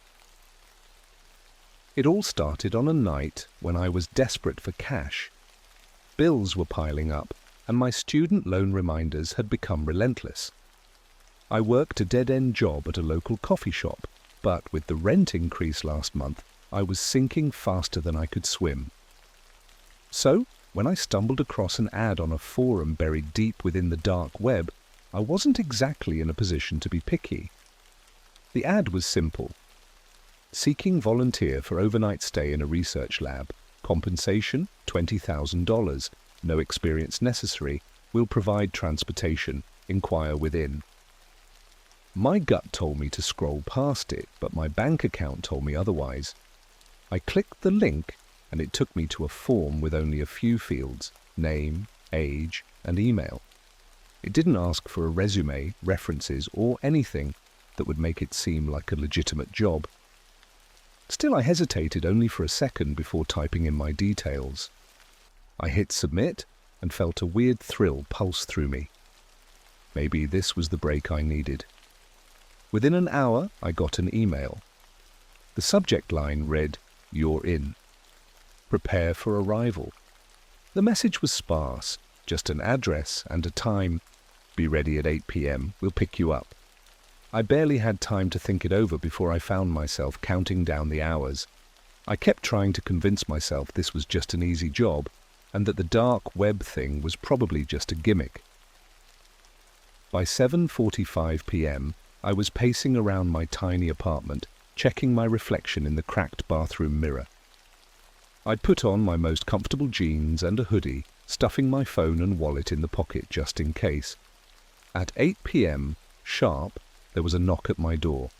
It all started on a night when I was desperate for cash. Bills were piling up, and my student loan reminders had become relentless. I worked a dead-end job at a local coffee shop, but with the rent increase last month, I was sinking faster than I could swim. So, when I stumbled across an ad on a forum buried deep within the dark web, I wasn't exactly in a position to be picky. The ad was simple. Seeking volunteer for overnight stay in a research lab. Compensation, $20,000. No experience necessary. Will provide transportation. Inquire within. My gut told me to scroll past it, but my bank account told me otherwise. I clicked the link, and it took me to a form with only a few fields: name, age, and email. It didn't ask for a resume, references, or anything that would make it seem like a legitimate job. Still, I hesitated only for a second before typing in my details. I hit submit and felt a weird thrill pulse through me. Maybe this was the break I needed. Within an hour, I got an email. The subject line read, "You're in. Prepare for arrival." The message was sparse, just an address and a time. "Be ready at 8 p.m. We'll pick you up." I barely had time to think it over before I found myself counting down the hours. I kept trying to convince myself this was just an easy job, and that the dark web thing was probably just a gimmick. By 7:45 p.m., I was pacing around my tiny apartment, checking my reflection in the cracked bathroom mirror. I'd put on my most comfortable jeans and a hoodie, stuffing my phone and wallet in the pocket just in case. At 8 p.m., sharp, there was a knock at my door.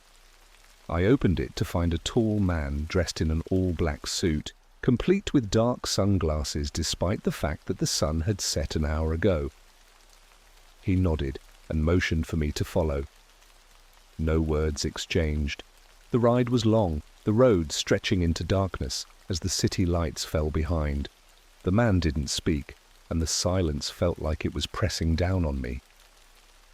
I opened it to find a tall man dressed in an all-black suit, complete with dark sunglasses despite the fact that the sun had set an hour ago. He nodded and motioned for me to follow. No words exchanged. The ride was long, the road stretching into darkness as the city lights fell behind. The man didn't speak, and the silence felt like it was pressing down on me.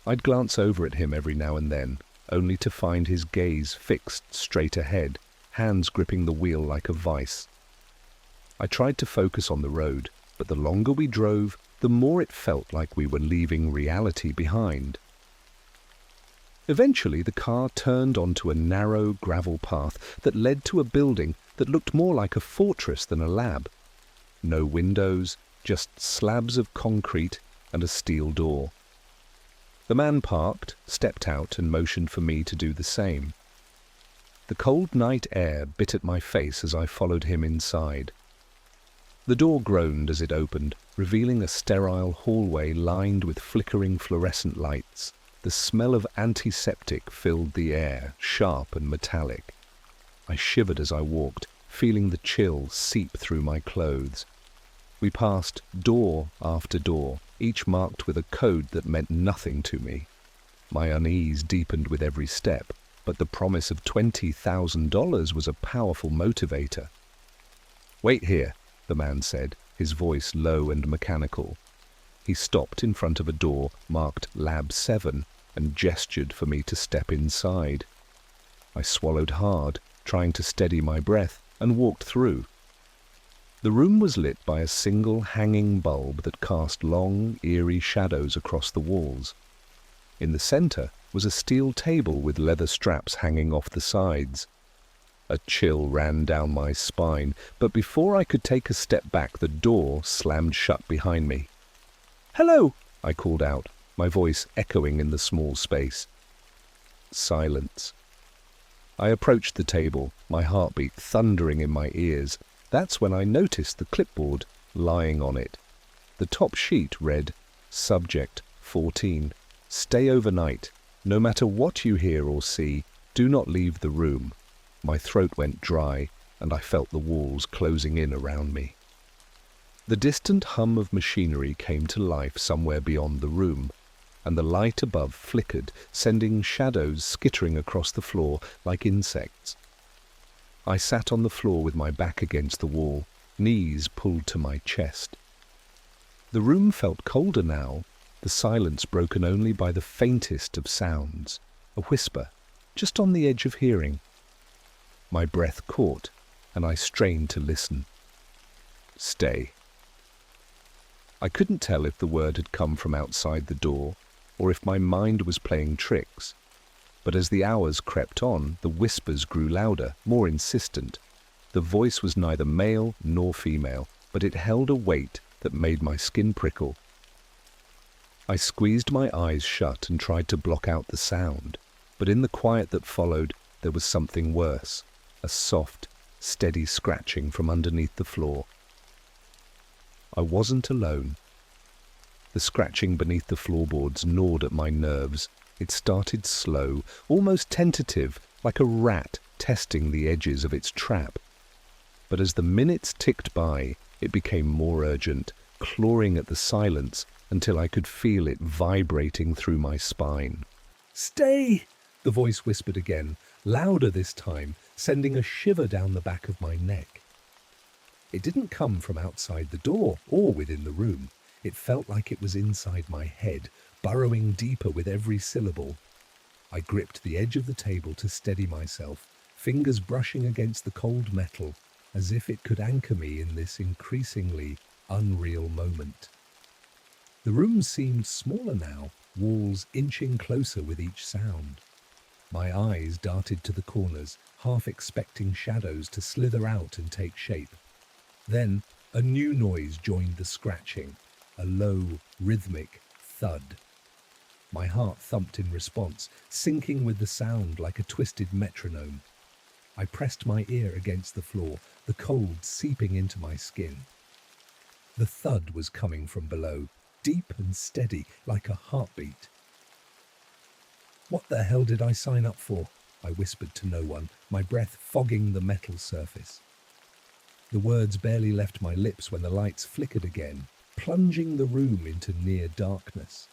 I'd glance over at him every now and then, only to find his gaze fixed straight ahead, hands gripping the wheel like a vice. I tried to focus on the road, but the longer we drove, the more it felt like we were leaving reality behind. Eventually, the car turned onto a narrow gravel path that led to a building that looked more like a fortress than a lab. No windows, just slabs of concrete and a steel door. The man parked, stepped out, and motioned for me to do the same. The cold night air bit at my face as I followed him inside. The door groaned as it opened, revealing a sterile hallway lined with flickering fluorescent lights. The smell of antiseptic filled the air, sharp and metallic. I shivered as I walked, feeling the chill seep through my clothes. We passed door after door, each marked with a code that meant nothing to me. My unease deepened with every step, but the promise of $20,000 was a powerful motivator. "Wait here," the man said, his voice low and mechanical. He stopped in front of a door marked Lab 7 and gestured for me to step inside. I swallowed hard, trying to steady my breath, and walked through. The room was lit by a single hanging bulb that cast long, eerie shadows across the walls. In the center was a steel table with leather straps hanging off the sides. A chill ran down my spine, but before I could take a step back, the door slammed shut behind me. "Hello!" I called out, my voice echoing in the small space. Silence. I approached the table, my heartbeat thundering in my ears. That's when I noticed the clipboard lying on it. The top sheet read, "Subject 14. Stay overnight. No matter what you hear or see, do not leave the room." My throat went dry, and I felt the walls closing in around me. The distant hum of machinery came to life somewhere beyond the room, and the light above flickered, sending shadows skittering across the floor like insects. I sat on the floor with my back against the wall, knees pulled to my chest. The room felt colder now, the silence broken only by the faintest of sounds, a whisper, just on the edge of hearing. My breath caught, and I strained to listen. "Stay." I couldn't tell if the word had come from outside the door, or if my mind was playing tricks. But as the hours crept on, the whispers grew louder, more insistent. The voice was neither male nor female, but it held a weight that made my skin prickle. I squeezed my eyes shut and tried to block out the sound, but in the quiet that followed, there was something worse, a soft, steady scratching from underneath the floor. I wasn't alone. The scratching beneath the floorboards gnawed at my nerves. It started slow, almost tentative, like a rat testing the edges of its trap. But as the minutes ticked by, it became more urgent, clawing at the silence until I could feel it vibrating through my spine. "Stay!" the voice whispered again, louder this time, sending a shiver down the back of my neck. It didn't come from outside the door or within the room. It felt like it was inside my head, burrowing deeper with every syllable. I gripped the edge of the table to steady myself, fingers brushing against the cold metal, as if it could anchor me in this increasingly unreal moment. The room seemed smaller now, walls inching closer with each sound. My eyes darted to the corners, half expecting shadows to slither out and take shape. Then a new noise joined the scratching, a low, rhythmic thud. My heart thumped in response, syncing with the sound like a twisted metronome. I pressed my ear against the floor, the cold seeping into my skin. The thud was coming from below, deep and steady, like a heartbeat. "What the hell did I sign up for?" I whispered to no one, my breath fogging the metal surface. The words barely left my lips when the lights flickered again, plunging the room into near darkness.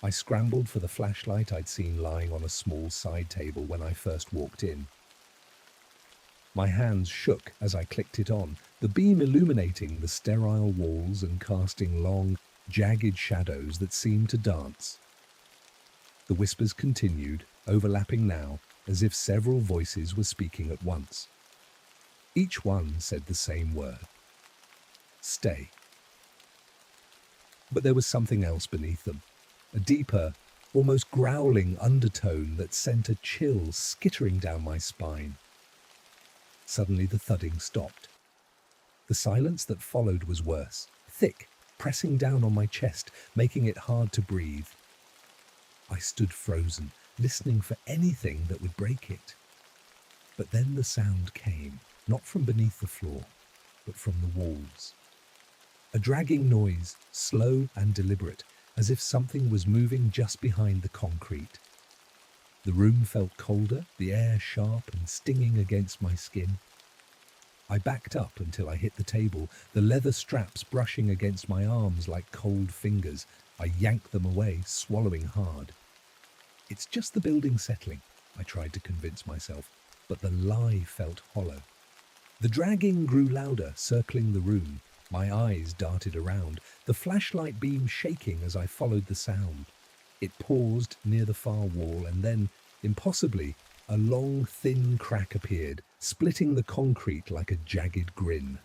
I scrambled for the flashlight I'd seen lying on a small side table when I first walked in. My hands shook as I clicked it on, the beam illuminating the sterile walls and casting long, jagged shadows that seemed to dance. The whispers continued, overlapping now, as if several voices were speaking at once. Each one said the same word: "Stay." But there was something else beneath them, a deeper, almost growling undertone that sent a chill skittering down my spine. Suddenly the thudding stopped. The silence that followed was worse, thick, pressing down on my chest, making it hard to breathe. I stood frozen, listening for anything that would break it. But then the sound came, not from beneath the floor, but from the walls. A dragging noise, slow and deliberate, as if something was moving just behind the concrete. The room felt colder, the air sharp and stinging against my skin. I backed up until I hit the table, the leather straps brushing against my arms like cold fingers. I yanked them away, swallowing hard. It's just the building settling, I tried to convince myself, but the lie felt hollow. The dragging grew louder, circling the room. My eyes darted around, the flashlight beam shaking as I followed the sound. It paused near the far wall, and then, impossibly, a long, thin crack appeared, splitting the concrete like a jagged grin.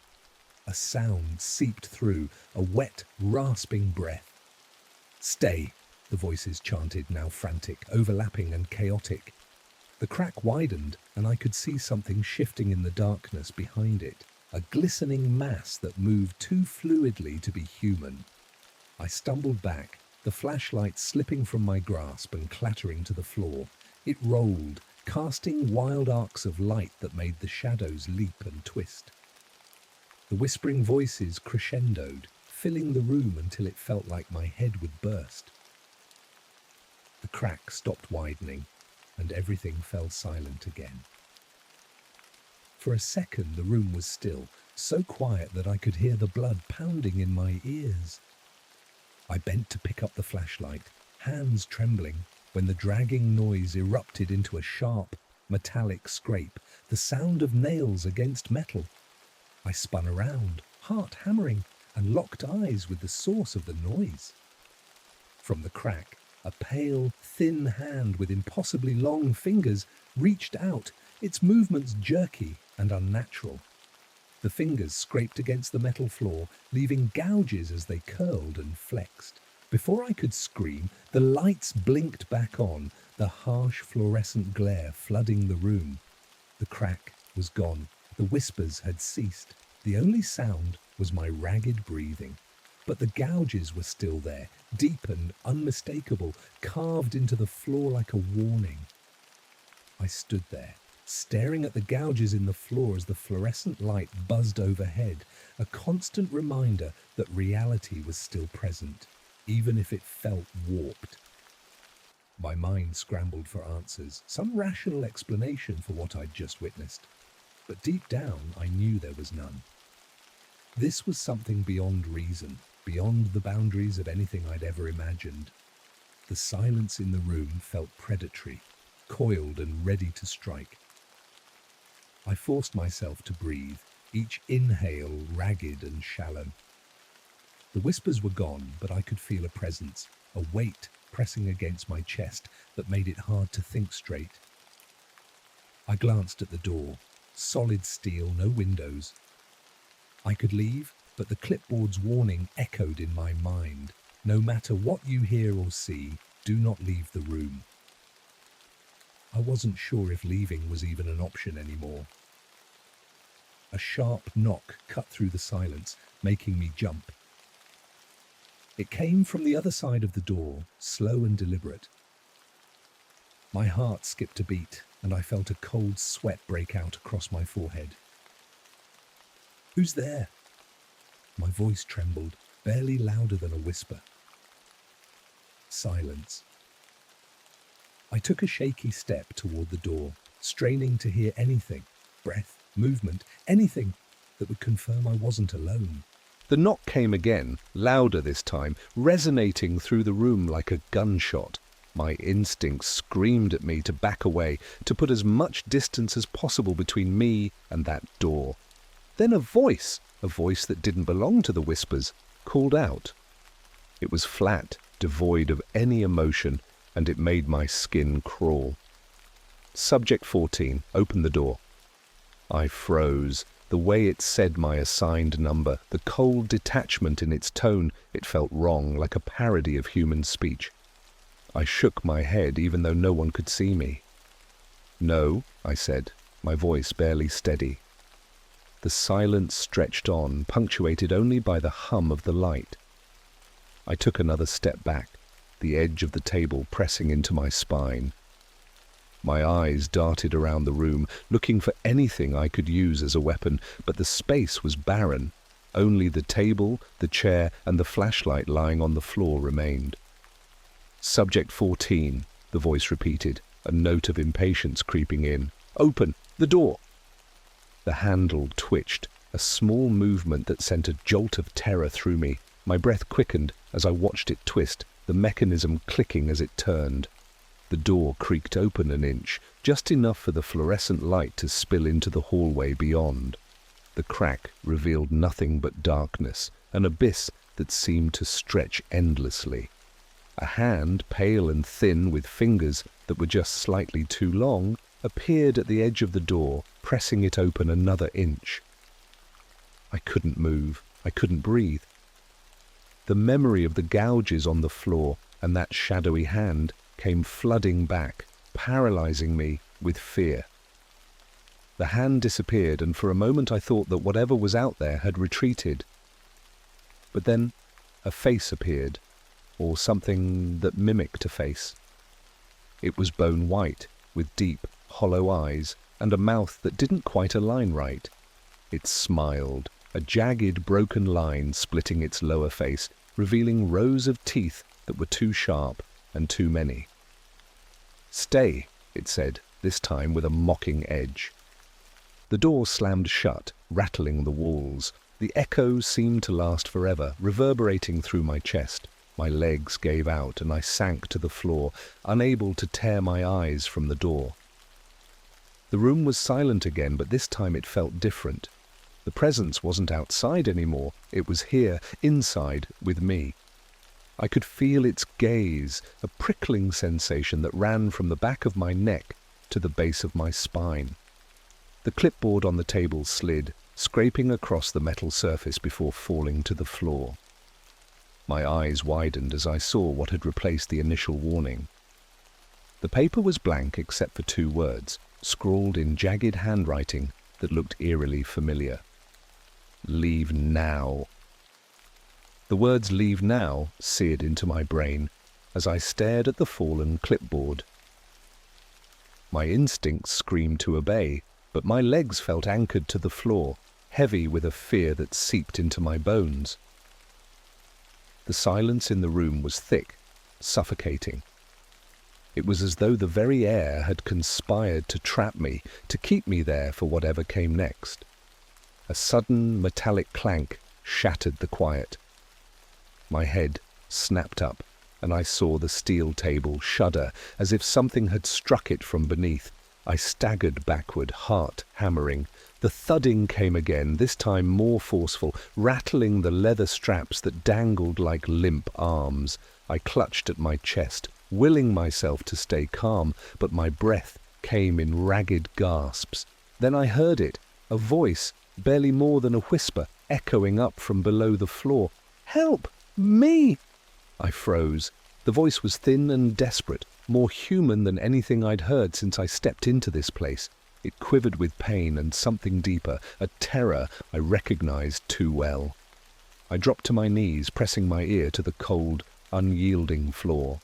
A sound seeped through, a wet, rasping breath. "Stay," the voices chanted, now frantic, overlapping and chaotic. The crack widened, and I could see something shifting in the darkness behind it, a glistening mass that moved too fluidly to be human. I stumbled back, the flashlight slipping from my grasp and clattering to the floor. It rolled, casting wild arcs of light that made the shadows leap and twist. The whispering voices crescendoed, filling the room until it felt like my head would burst. The crack stopped widening, and everything fell silent again. For a second, the room was still, so quiet that I could hear the blood pounding in my ears. I bent to pick up the flashlight, hands trembling, when the dragging noise erupted into a sharp, metallic scrape, the sound of nails against metal. I spun around, heart hammering, and locked eyes with the source of the noise. From the crack, a pale, thin hand with impossibly long fingers reached out, its movements jerky and unnatural. The fingers scraped against the metal floor, leaving gouges as they curled and flexed. Before I could scream, the lights blinked back on, the harsh fluorescent glare flooding the room. The crack was gone. The whispers had ceased. The only sound was my ragged breathing. But the gouges were still there, deep and unmistakable, carved into the floor like a warning. I stood there, staring at the gouges in the floor as the fluorescent light buzzed overhead, a constant reminder that reality was still present, even if it felt warped. My mind scrambled for answers, some rational explanation for what I'd just witnessed. But deep down, I knew there was none. This was something beyond reason, beyond the boundaries of anything I'd ever imagined. The silence in the room felt predatory, coiled and ready to strike. I forced myself to breathe, each inhale ragged and shallow. The whispers were gone, but I could feel a presence, a weight pressing against my chest that made it hard to think straight. I glanced at the door, solid steel, no windows. I could leave, but the clipboard's warning echoed in my mind. No matter what you hear or see, do not leave the room. I wasn't sure if leaving was even an option anymore. A sharp knock cut through the silence, making me jump. It came from the other side of the door, slow and deliberate. My heart skipped a beat, and I felt a cold sweat break out across my forehead. "Who's there?" My voice trembled, barely louder than a whisper. Silence. I took a shaky step toward the door, straining to hear anything, breath, movement, anything that would confirm I wasn't alone. The knock came again, louder this time, resonating through the room like a gunshot. My instincts screamed at me to back away, to put as much distance as possible between me and that door. Then a voice that didn't belong to the whispers, called out. It was flat, devoid of any emotion, and it made my skin crawl. "Subject 14, open the door." I froze. The way it said my assigned number, the cold detachment in its tone, it felt wrong, like a parody of human speech. I shook my head, even though no one could see me. "No," I said, my voice barely steady. The silence stretched on, punctuated only by the hum of the light. I took another step back, the edge of the table pressing into my spine. My eyes darted around the room, looking for anything I could use as a weapon, but the space was barren. Only the table, the chair, and the flashlight lying on the floor remained. "Subject 14, the voice repeated, a note of impatience creeping in. "Open the door!" The handle twitched, a small movement that sent a jolt of terror through me. My breath quickened as I watched it twist, the mechanism clicking as it turned. The door creaked open an inch, just enough for the fluorescent light to spill into the hallway beyond. The crack revealed nothing but darkness, an abyss that seemed to stretch endlessly. A hand, pale and thin with fingers that were just slightly too long, appeared at the edge of the door, pressing it open another inch. I couldn't move. I couldn't breathe. The memory of the gouges on the floor and that shadowy hand came flooding back, paralyzing me with fear. The hand disappeared, and for a moment I thought that whatever was out there had retreated. But then a face appeared, or something that mimicked a face. It was bone white, with deep, hollow eyes, and a mouth that didn't quite align right. It smiled, a jagged, broken line splitting its lower face, revealing rows of teeth that were too sharp and too many. "Stay," it said, this time with a mocking edge. The door slammed shut, rattling the walls. The echo seemed to last forever, reverberating through my chest. My legs gave out, and I sank to the floor, unable to tear my eyes from the door. The room was silent again, but this time it felt different. The presence wasn't outside anymore. It was here, inside, with me. I could feel its gaze, a prickling sensation that ran from the back of my neck to the base of my spine. The clipboard on the table slid, scraping across the metal surface before falling to the floor. My eyes widened as I saw what had replaced the initial warning. The paper was blank except for 2 words, scrawled in jagged handwriting that looked eerily familiar. "Leave now." The words "leave now" seared into my brain as I stared at the fallen clipboard. My instincts screamed to obey, but my legs felt anchored to the floor, heavy with a fear that seeped into my bones. The silence in the room was thick, suffocating. It was as though the very air had conspired to trap me, to keep me there for whatever came next. A sudden metallic clank shattered the quiet. My head snapped up, and I saw the steel table shudder as if something had struck it from beneath. I staggered backward, heart hammering. The thudding came again, this time more forceful, rattling the leather straps that dangled like limp arms. I clutched at my chest, willing myself to stay calm, but my breath came in ragged gasps. Then I heard it, a voice, barely more than a whisper, echoing up from below the floor. "Help! Me!" I froze. The voice was thin and desperate, more human than anything I'd heard since I stepped into this place. It quivered with pain and something deeper, a terror I recognized too well. I dropped to my knees, pressing my ear to the cold, unyielding floor.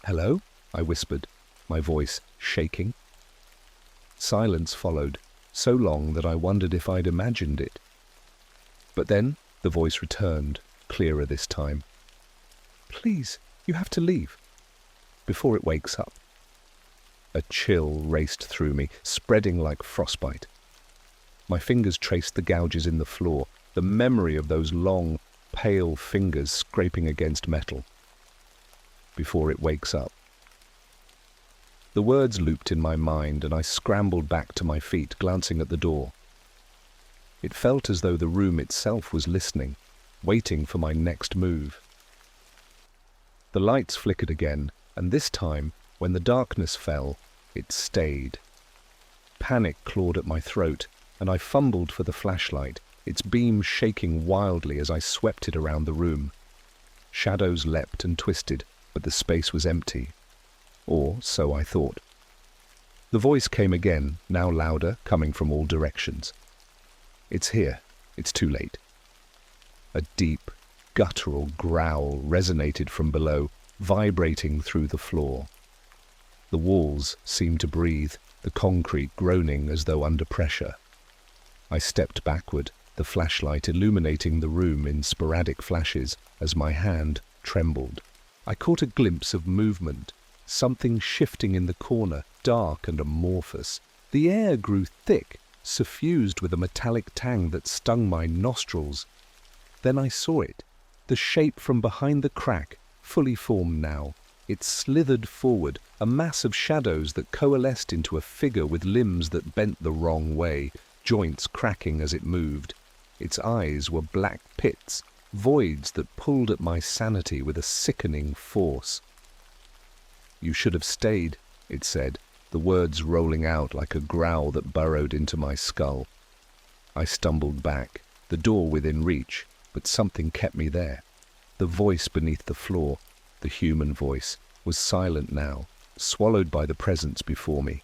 "Hello?" I whispered, my voice shaking. Silence followed, so long that I wondered if I'd imagined it. But then the voice returned, clearer this time. "Please, you have to leave, before it wakes up." A chill raced through me, spreading like frostbite. My fingers traced the gouges in the floor, the memory of those long, pale fingers scraping against metal. "Before it wakes up." The words looped in my mind, and I scrambled back to my feet, glancing at the door. It felt as though the room itself was listening, waiting for my next move. The lights flickered again, and this time, when the darkness fell, it stayed. Panic clawed at my throat, and I fumbled for the flashlight, its beam shaking wildly as I swept it around the room. Shadows leapt and twisted, but the space was empty. Or so I thought. The voice came again, now louder, coming from all directions. "It's here. It's too late." A deep, guttural growl resonated from below, vibrating through the floor. The walls seemed to breathe, the concrete groaning as though under pressure. I stepped backward, the flashlight illuminating the room in sporadic flashes as my hand trembled. I caught a glimpse of movement, something shifting in the corner, dark and amorphous. The air grew thick, suffused with a metallic tang that stung my nostrils. Then I saw it, the shape from behind the crack, fully formed now. It slithered forward, a mass of shadows that coalesced into a figure with limbs that bent the wrong way, joints cracking as it moved. Its eyes were black pits, voids that pulled at my sanity with a sickening force. "You should have stayed," it said, the words rolling out like a growl that burrowed into my skull. I stumbled back, the door within reach, but something kept me there. The voice beneath the floor, the human voice, was silent now, swallowed by the presence before me.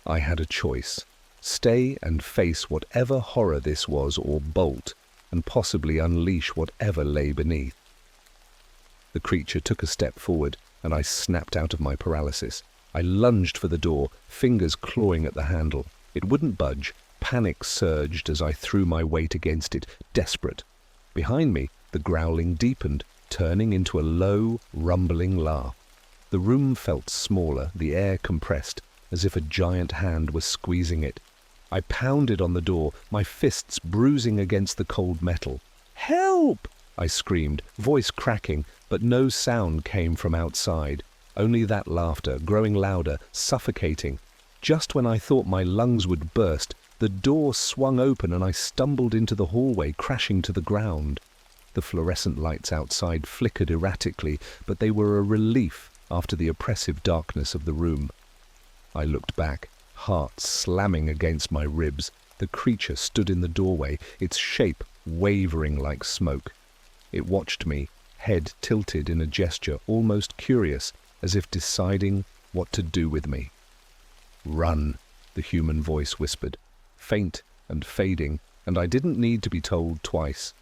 I had a choice: stay and face whatever horror this was, or bolt, and possibly unleash whatever lay beneath. The creature took a step forward, and I snapped out of my paralysis. I lunged for the door, fingers clawing at the handle. It wouldn't budge. Panic surged as I threw my weight against it, desperate. Behind me, the growling deepened, turning into a low, rumbling laugh. The room felt smaller, the air compressed, as if a giant hand was squeezing it. I pounded on the door, my fists bruising against the cold metal. "Help!" I screamed, voice cracking, but no sound came from outside. Only that laughter, growing louder, suffocating. Just when I thought my lungs would burst, the door swung open and I stumbled into the hallway, crashing to the ground. The fluorescent lights outside flickered erratically, but they were a relief after the oppressive darkness of the room. I looked back, heart slamming against my ribs. The creature stood in the doorway, its shape wavering like smoke. It watched me, head tilted in a gesture almost curious, as if deciding what to do with me. "Run," the human voice whispered, faint and fading, and I didn't need to be told twice.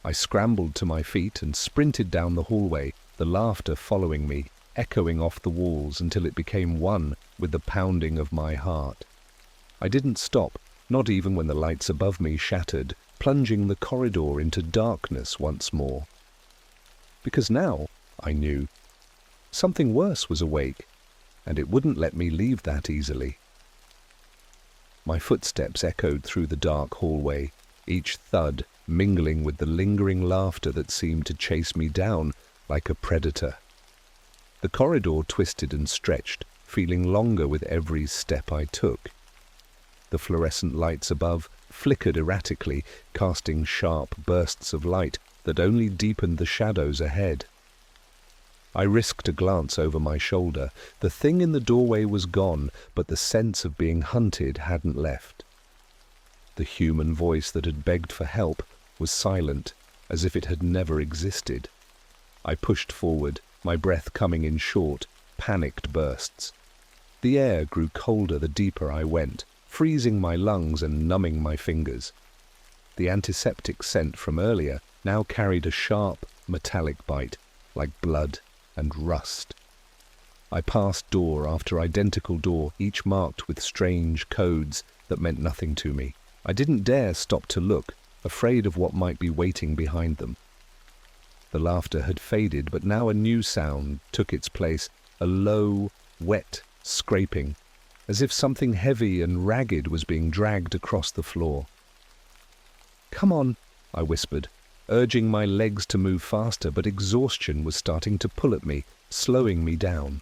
I scrambled to my feet and sprinted down the hallway, the laughter following me, echoing off the walls until it became one with the pounding of my heart. I didn't stop, not even when the lights above me shattered, plunging the corridor into darkness once more. Because now, I knew, something worse was awake, and it wouldn't let me leave that easily. My footsteps echoed through the dark hallway, each thud mingling with the lingering laughter that seemed to chase me down like a predator. The corridor twisted and stretched, feeling longer with every step I took. The fluorescent lights above flickered erratically, casting sharp bursts of light that only deepened the shadows ahead. I risked a glance over my shoulder. The thing in the doorway was gone, but the sense of being hunted hadn't left. The human voice that had begged for help was silent, as if it had never existed. I pushed forward, my breath coming in short, panicked bursts. The air grew colder the deeper I went, freezing my lungs and numbing my fingers. The antiseptic scent from earlier now carried a sharp, metallic bite, like blood and rust. I passed door after identical door, each marked with strange codes that meant nothing to me. I didn't dare stop to look, afraid of what might be waiting behind them. The laughter had faded, but now a new sound took its place, a low, wet scraping, as if something heavy and ragged was being dragged across the floor. "Come on," I whispered, urging my legs to move faster, but exhaustion was starting to pull at me, slowing me down.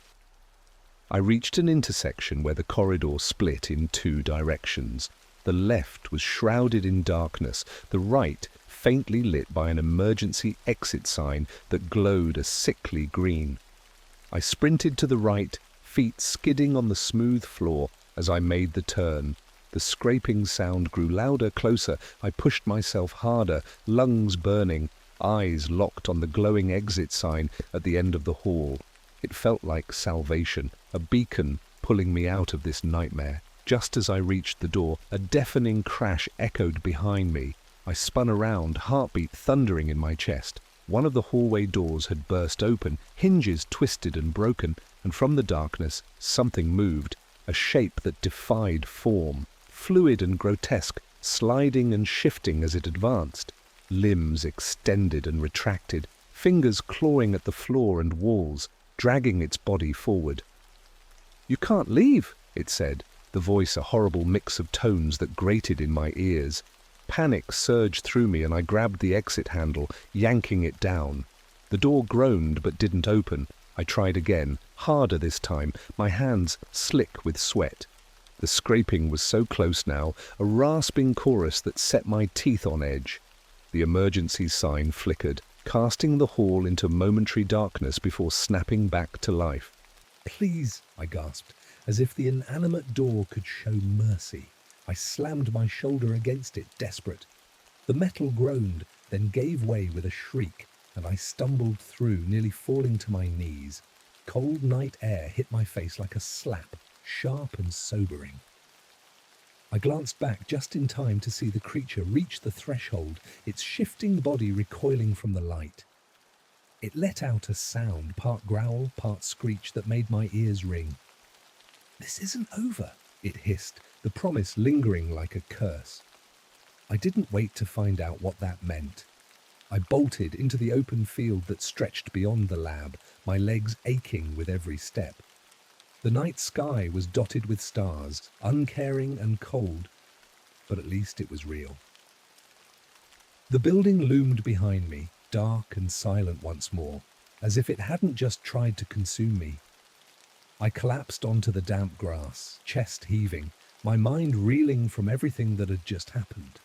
I reached an intersection where the corridor split in two directions. The left was shrouded in darkness, the right faintly lit by an emergency exit sign that glowed a sickly green. I sprinted to the right, feet skidding on the smooth floor as I made the turn. The scraping sound grew louder, closer. I pushed myself harder, lungs burning, eyes locked on the glowing exit sign at the end of the hall. It felt like salvation, a beacon pulling me out of this nightmare. Just as I reached the door, a deafening crash echoed behind me. I spun around, heartbeat thundering in my chest. One of the hallway doors had burst open, hinges twisted and broken. and from the darkness something moved, a shape that defied form, fluid and grotesque, sliding and shifting as it advanced. Limbs extended and retracted, fingers clawing at the floor and walls, dragging its body forward. "You can't leave," it said, the voice a horrible mix of tones that grated in my ears. Panic surged through me and I grabbed the exit handle, yanking it down. The door groaned but didn't open. I tried again, harder this time, my hands slick with sweat. The scraping was so close now, a rasping chorus that set my teeth on edge. The emergency sign flickered, casting the hall into momentary darkness before snapping back to life. "Please," I gasped, as if the inanimate door could show mercy. I slammed my shoulder against it, desperate. The metal groaned, then gave way with a shriek, and I stumbled through, nearly falling to my knees. Cold night air hit my face like a slap, sharp and sobering. I glanced back just in time to see the creature reach the threshold, its shifting body recoiling from the light. It let out a sound, part growl, part screech, that made my ears ring. "This isn't over," it hissed, the promise lingering like a curse. I didn't wait to find out what that meant. I bolted into the open field that stretched beyond the lab, my legs aching with every step. The night sky was dotted with stars, uncaring and cold, but at least it was real. The building loomed behind me, dark and silent once more, as if it hadn't just tried to consume me. I collapsed onto the damp grass, chest heaving, my mind reeling from everything that had just happened.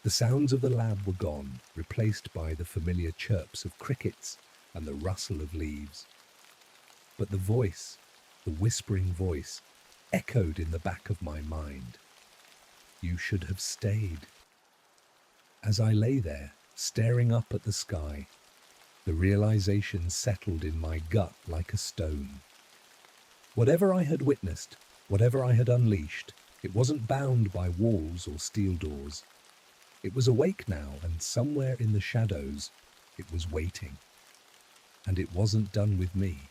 The sounds of the lab were gone, replaced by the familiar chirps of crickets and the rustle of leaves. But the voice, the whispering voice, echoed in the back of my mind. "You should have stayed." As I lay there, staring up at the sky, the realization settled in my gut like a stone. Whatever I had witnessed, whatever I had unleashed, it wasn't bound by walls or steel doors. It was awake now, and somewhere in the shadows, it was waiting. And it wasn't done with me.